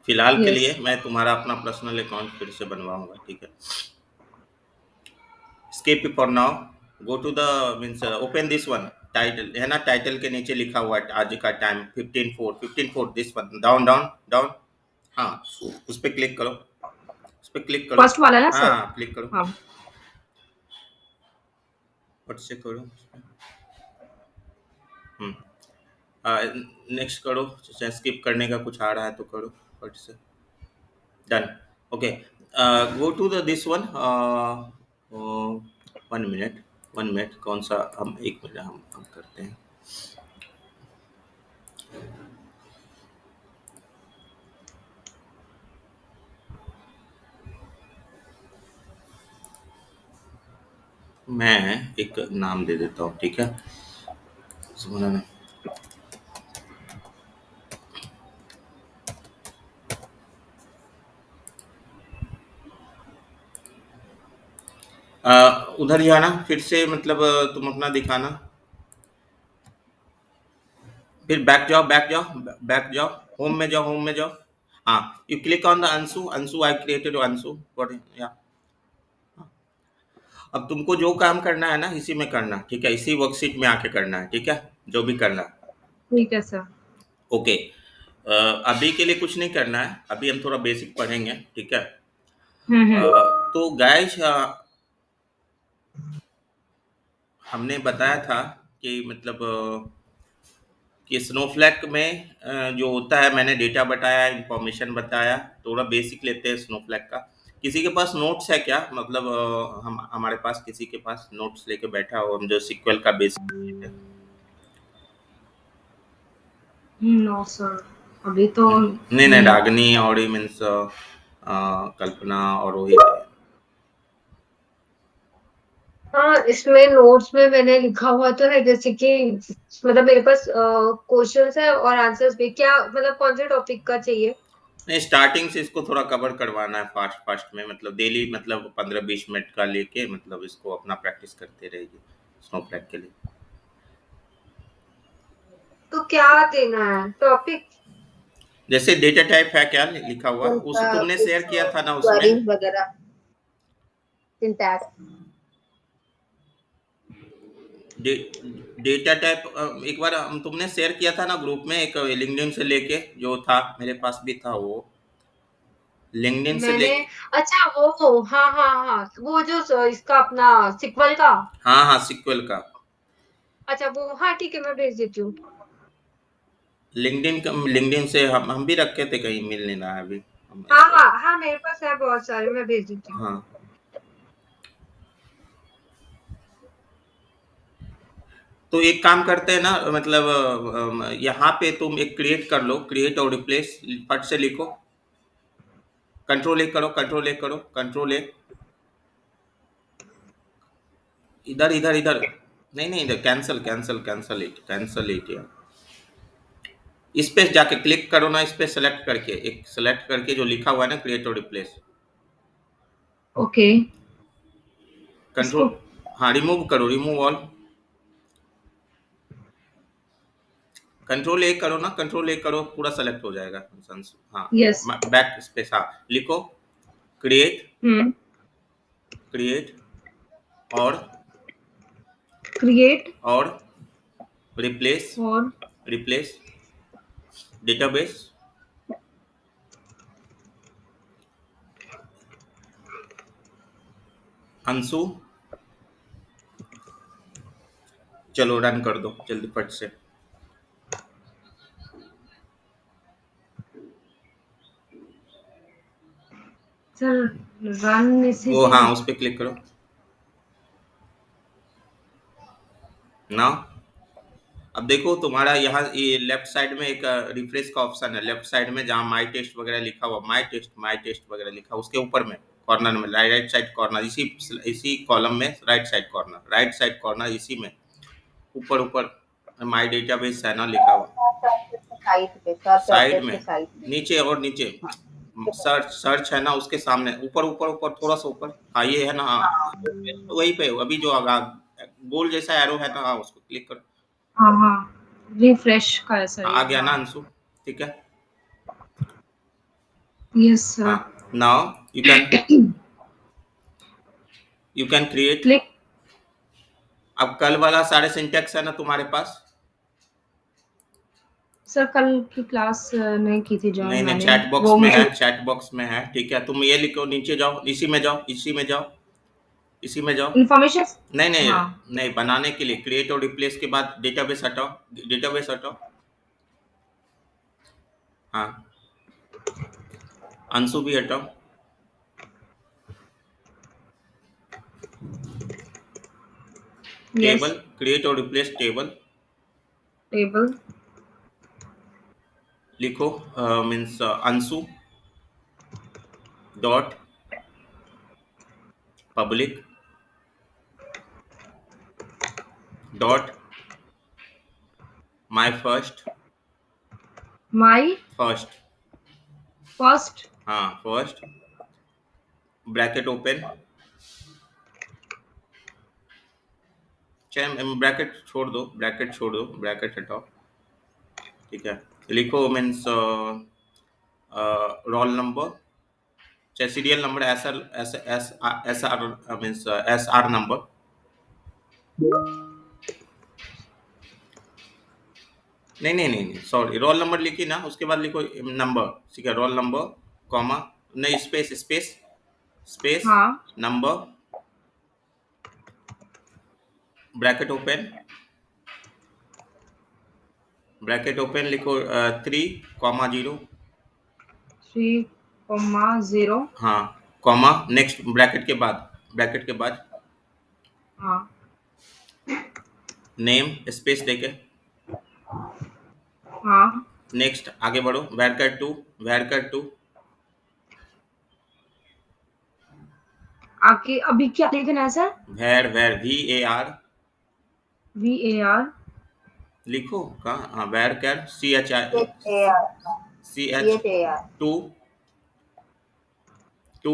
Speaker 1: फिलहाल के लिए
Speaker 4: यस
Speaker 1: मैं तुम्हारा अपना पर्सनल अकाउंट फिर से बनवाऊंगा, ठीक है। Skip for now, go to the means open this one, title है ना, टाइटल के नीचे लिखा हुआ है आज का time 15:4 this one, down down down. हाँ, उस पर क्लिक करो, उस पर क्लिक करो।
Speaker 4: फर्स्ट वाला ना सर
Speaker 1: हाँ क्लिक करो,
Speaker 4: हाँ
Speaker 1: फट से करो। नेक्स्ट करो, स्किप करने का कुछ आ रहा है तो करो फट से। Done. Okay, go to the this one, 1 minute, 1 minute, कौन सा हम, 1 मिनट हम करते हैं। मैं एक नाम दे देता हूँ, ठीक है। सुना ना, उधर जाना फिर से, मतलब तुम अपना दिखाना, फिर बैक जाओ, बैक जाओ, बैक जाओ, होम में जाओ, होम में जाओ। हाँ, you click on the Anshu, Anshu I created Anshu, what या। अब तुमको जो काम करना है ना इसी में करना, ठीक है, इसी वर्कशीट में आके करना है, ठीक है, जो भी करना है।
Speaker 4: ठीक है सर
Speaker 1: ओके, अभी के लिए कुछ नहीं करना है, अभी हम थोड़ा बेसिक पढ़ेंगे, ठीक है। तो गाइस, हमने बताया था कि मतलब कि स्नोफ्लैक में जो होता है, मैंने डेटा बताया, इंफॉर्मेशन बताया, थोड़ा बेसिक लेते हैं स्नोफ्लैक का। किसी के पास नोट्स है क्या, मतलब हम हमारे पास किसी के पास नोट्स लेके बैठा हो, हम जो सीक्वल का बेसिक है।
Speaker 4: नो सर अभी तो
Speaker 1: नहीं नहीं,
Speaker 4: नहीं
Speaker 1: रागनी और ही मीन्स कल्पना और रोहित।
Speaker 3: हाँ, इसमें नोट्स में मैंने लिखा हुआ तो है, जैसे कि मतलब मेरे पास क्वेश्चंस है और आंसर्स भी, क्या मतलब कौन से टॉपिक का चाहिए?
Speaker 1: नहीं, स्टार्टिंग से इसको थोड़ा कवर करवाना है फास्ट फास्ट में, मतलब डेली, मतलब 15-20 मिनट का लेके, मतलब इसको अपना प्रैक्टिस करते रहेगी स्नोफ्लैक के लिए।
Speaker 3: तो क्या देना है टॉपिक?
Speaker 1: जैसे डेटा टाइप है क्या लिखा हुआ, उस
Speaker 2: उनका
Speaker 1: तुमने शेयर
Speaker 2: कुछ
Speaker 1: किया था ना उसमें।
Speaker 2: क्वेरीज वगैरह, सिंटैक्स।
Speaker 1: डे, डेटा टाइप, एक बार तुमने शेयर किया था ना ग्रुप में, एक लिंक्डइन से लेके जो था, मेरे पास भी था वो, लिंक्डइन से
Speaker 3: मैंने,
Speaker 1: लेके।
Speaker 3: अच्छा वो, हाँ हाँ हाँ, वो जो इसका अपना सिक्वल का।
Speaker 1: हाँ हाँ, सीक्वल का।
Speaker 3: अच्छा वो, हाँ ठीक है, मैं भेज देती हूँ।
Speaker 1: लिंक्डइन का, लिंक्डइन से हम भी रखे थे, कहीं मिल नहीं रहा है अभी, हम
Speaker 3: हाँ
Speaker 1: इसको।
Speaker 3: हाँ हाँ, मेरे पास है बहुत सारे, मैं भेज देती हूँ।
Speaker 1: हाँ, तो एक काम करते हैं ना, मतलब यहाँ पे तुम एक क्रिएट कर लो, क्रिएट और रिप्लेस, फट से लिखो, कंट्रोल ए करो, कंट्रोल ए करो, कंट्रोल ए, इधर इधर इधर, नहीं नहीं, इधर cancel cancel cancel it, cancel it यार। इस पे जाके क्लिक करो ना, इस पे सेलेक्ट करके, एक सेलेक्ट करके जो लिखा हुआ है ना, क्रिएट और रिप्लेस,
Speaker 4: ओके
Speaker 1: कंट्रोल,
Speaker 4: इसको
Speaker 1: हाँ रिमूव करो, रिमूव ऑल, कंट्रोल ए करो ना, कंट्रोल ए करो, पूरा सेलेक्ट हो जाएगा। हाँ,
Speaker 4: यस
Speaker 1: बैक स्पेस, हाँ, लिखो क्रिएट,
Speaker 4: हम्म
Speaker 1: क्रिएट और
Speaker 4: क्रिएट
Speaker 1: और रिप्लेस,
Speaker 4: और
Speaker 1: रिप्लेस डेटाबेस, अंशु, चलो रन कर दो जल्दी फट से।
Speaker 4: सर रन इसी
Speaker 1: वो
Speaker 4: से
Speaker 1: हाँ, उस पे क्लिक करो ना, अब देखो तुम्हारा यहाँ ये लेफ्ट साइड में एक रिफ्रेश का ऑप्शन है, लेफ्ट साइड में जहाँ माई टेस्ट वगैरह लिखा हुआ, माई टेस्ट वगैरह लिखा उसके ऊपर में कॉर्नर में, राइट साइड कॉर्नर, इसी कॉलम में राइट साइड कॉर्नर इसी में ऊपर ऊपर माई डेटाबेस है ना लिखा हुआ,
Speaker 2: सर्च
Speaker 1: साइड
Speaker 2: अपडेट के
Speaker 1: में
Speaker 2: साइड में।
Speaker 1: नीचे और नीचे सर्च है ना उसके सामने, ऊपर ऊपर ऊपर थोड़ा सा ऊपर, हाँ ये है ना, हाँ वही पे अभी जो गोल जैसा एरो है ना, हाँ उसको क्लिक करो।
Speaker 4: हाँ हाँ, रिफ्रेश का है सर
Speaker 1: हाँ,
Speaker 4: ये।
Speaker 1: आ गया ना
Speaker 4: हाँ,
Speaker 1: अंशु, ठीक है।
Speaker 4: Yes sir.
Speaker 1: हाँ, now you can create.
Speaker 4: Click.
Speaker 1: अब कल वाला सारे सिंटेक्स है ना तुम्हारे पास?
Speaker 4: सर कल की क्लास नहीं की थी
Speaker 1: नहीं
Speaker 4: जॉइन
Speaker 1: नहीं,
Speaker 4: मैंने,
Speaker 1: चैट बॉक्स
Speaker 4: वो
Speaker 1: में है,
Speaker 4: मुझे।
Speaker 1: चैट बॉक्स में है, ठीक है। तुम ये लिखो, नीचे जाओ, इसी में जाओ, इसी में जाओ, इसी में जाओ।
Speaker 4: इंफॉर्मेशन।
Speaker 1: नहीं नहीं
Speaker 4: हाँ
Speaker 1: नहीं, बनाने के लिए क्रिएट और रिप्लेस के बाद डेटाबेस हटाओ, डेटाबेस हटाओ। हाँ, अंशु भी हटाओ।
Speaker 4: यस।
Speaker 1: टेबल, क्रिएट और रिप्लेस टेबल
Speaker 4: टेबल।
Speaker 1: लिखो, means Anshu dot public dot my first,
Speaker 4: my
Speaker 1: first,
Speaker 4: first.
Speaker 1: हाँ फर्स्ट, ब्रैकेट ओपन, चाहे ब्रैकेट छोड़ दो, ब्रैकेट छोड़ दो, ब्रैकेट हटाओ, ठीक है। लिखो मीन्स रोल नंबर, चाहे serial number, S R, S R means S R number, नहीं सॉरी, रोल नंबर लिखी ना, उसके बाद लिखो नंबर, ठीक है, रोल नंबर कॉमा, नहीं स्पेस स्पेस स्पेस,
Speaker 4: हाँ
Speaker 1: number, bracket open, bracket open लिखो 3,0,
Speaker 4: 3,0।
Speaker 1: हाँ कॉमा, नेक्स्ट ब्रैकेट के बाद, ब्रैकेट के बाद
Speaker 4: हाँ
Speaker 1: नेम स्पेस देके,
Speaker 4: हाँ।
Speaker 1: नेक्स्ट आगे बढ़ो, वेरकर टू, वेरकर टू,
Speaker 4: आगे अभी क्या लिखना है सर?
Speaker 1: Where VAR
Speaker 4: VAR।
Speaker 1: लिखो कहाँ, हाँ वेरकर CH
Speaker 2: CHAR
Speaker 1: टू,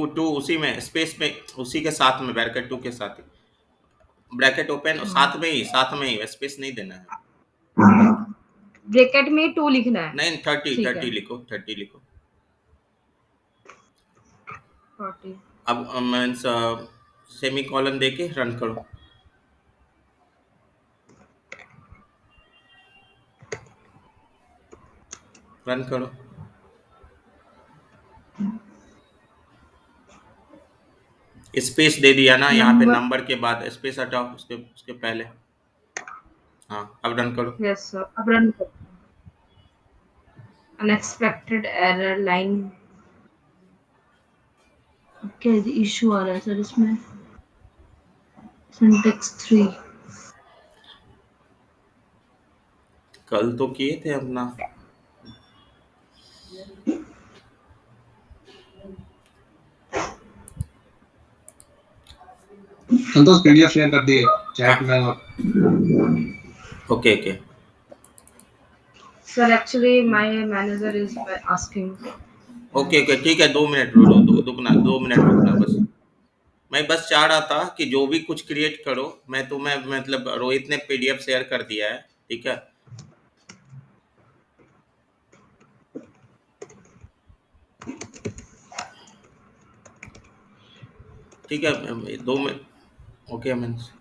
Speaker 1: टू उसी में स्पेस में, उसी के साथ में, वेरकर टू के साथ ही ब्रैकेट ओपन,
Speaker 4: हाँ,
Speaker 1: साथ में ही स्पेस नहीं देना है।
Speaker 4: ब्रैकेट में 2 लिखना है।
Speaker 1: नहीं, 30
Speaker 4: ठीक है।
Speaker 1: 30 लिखो, 30 लिखो।
Speaker 4: 40।
Speaker 1: अब मीन्स सेमी कॉलन देके रन करो, रन करो। स्पेस दे दिया ना यहाँ पे,
Speaker 4: नंबर।
Speaker 1: नंबर के बाद स्पेस हटाओ, उसके उसके पहले। हाँ, अब रन करो।
Speaker 4: यस सर, अब रन करो। Unexpected error line. क्या इशू आ रहा है सर इसमें? सिंटेक्स 3।
Speaker 1: कल तो किए थे अपना।
Speaker 5: संतोष PDF शेयर कर दिए
Speaker 1: हाँ,
Speaker 5: चैट में। और
Speaker 1: okay okay
Speaker 4: sir actually my manager is asking.
Speaker 1: Okay okay, ठीक है, 2 मिनट रुको, रुकना, 2 मिनट रुकना बस। मैं बस चाह रहा था कि जो भी कुछ क्रिएट करो, मैं तुम्हें मतलब रोहित ने PDF शेयर कर दिया है, ठीक है। ठीक है, 2 minute, okay means,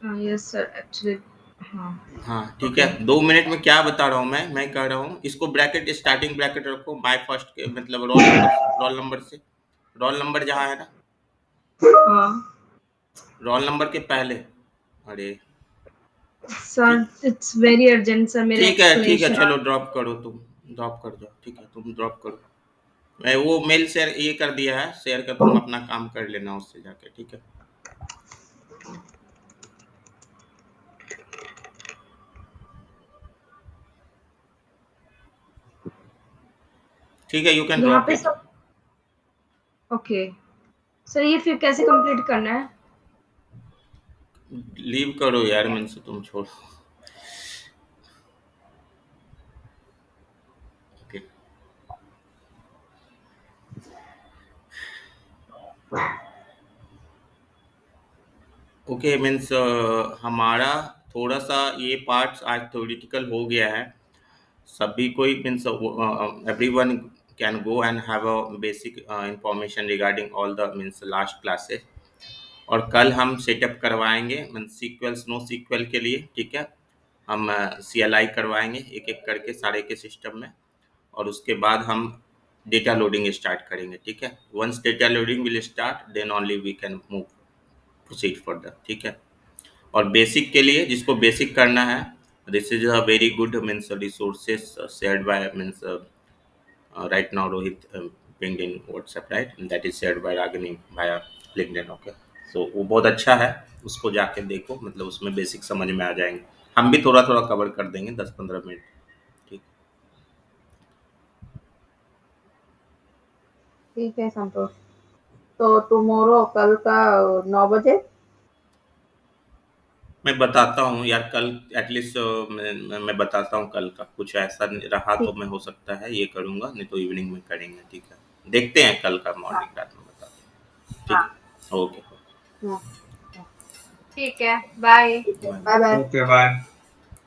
Speaker 4: yes sir actually. हाँ।
Speaker 1: हाँ ठीक है।
Speaker 4: ओके।
Speaker 1: 2 मिनट में क्या बता रहा हूँ मैं कह रहा हूँ इसको ब्रैकेट, स्टार्टिंग ब्रैकेट रखो, माय फर्स्ट के मतलब रोल नंबर से, रोल नंबर जहाँ है ना,
Speaker 4: हाँ
Speaker 1: रोल नंबर के पहले, अरे
Speaker 4: सर,
Speaker 1: ठीक,
Speaker 4: इट्स वेरी अर्जेंट सर, मेरे
Speaker 1: ठीक है,
Speaker 4: एक्सप्लेनेशन।
Speaker 1: चलो ड्रॉप करो, तुम ड्रॉप कर जाओ, ठीक है, तुम ड्रॉप करो। मैं वो मेल शेयर ये कर दिया है, शेयर कर, तुम अपना काम कर लेना उससे जाके, ठीक है। ठीक है, यू कैन
Speaker 4: यहाँ
Speaker 1: ड्रॉप
Speaker 4: पे
Speaker 1: इट।
Speaker 4: सब ओके सर, ये फिर कैसे कंप्लीट करना है?
Speaker 1: लीव करो यार, मीन्स तुम छोड़ो। ओके ओके, मीन्स हमारा थोड़ा सा ये पार्ट्स आज थ्योरेटिकल हो गया है। सभी कोई means everyone can go and have a basic information regarding all the means last classes. और कल हम सेटअप करवाएंगे मीन्स सीक्वल्स नो सीक्वल के लिए, ठीक है। हम CLI करवाएंगे एक एक करके सारे के सिस्टम में, और उसके बाद हम डेटा लोडिंग स्टार्ट करेंगे, ठीक है। Once data loading will start then only we can move proceed further, ठीक है। और बेसिक के लिए जिसको बेसिक करना है, this is a very good means resources shared by means right now Rohit pinged in WhatsApp, right? And that is shared by Ragini via LinkedIn, okay? So वो बहुत अच्छा है, उसको जाके देखो, मतलब उसमें बेसिक समझ में आ जाएंगे। हम भी थोड़ा थोड़ा कवर कर देंगे 10-15 मिनट, ठीक।
Speaker 2: ठीक है संतोष। तो टुमारो कल का 9 बजे।
Speaker 1: मैं बताता हूँ यार कल, एटलीस्ट मैं बताता हूँ कल का, कुछ ऐसा रहा तो
Speaker 2: ठीक।
Speaker 1: मैं हो सकता है ये करूँगा, नहीं तो इवनिंग में करेंगे, ठीक है। देखते हैं कल का
Speaker 2: हाँ
Speaker 1: मॉर्निंग रात में बताते हैं, ठीक
Speaker 2: हाँ
Speaker 1: है। ओके,
Speaker 2: हाँ।
Speaker 3: ठीक है, बाय।
Speaker 2: ठीक है, बाय बाय।
Speaker 5: Okay bye.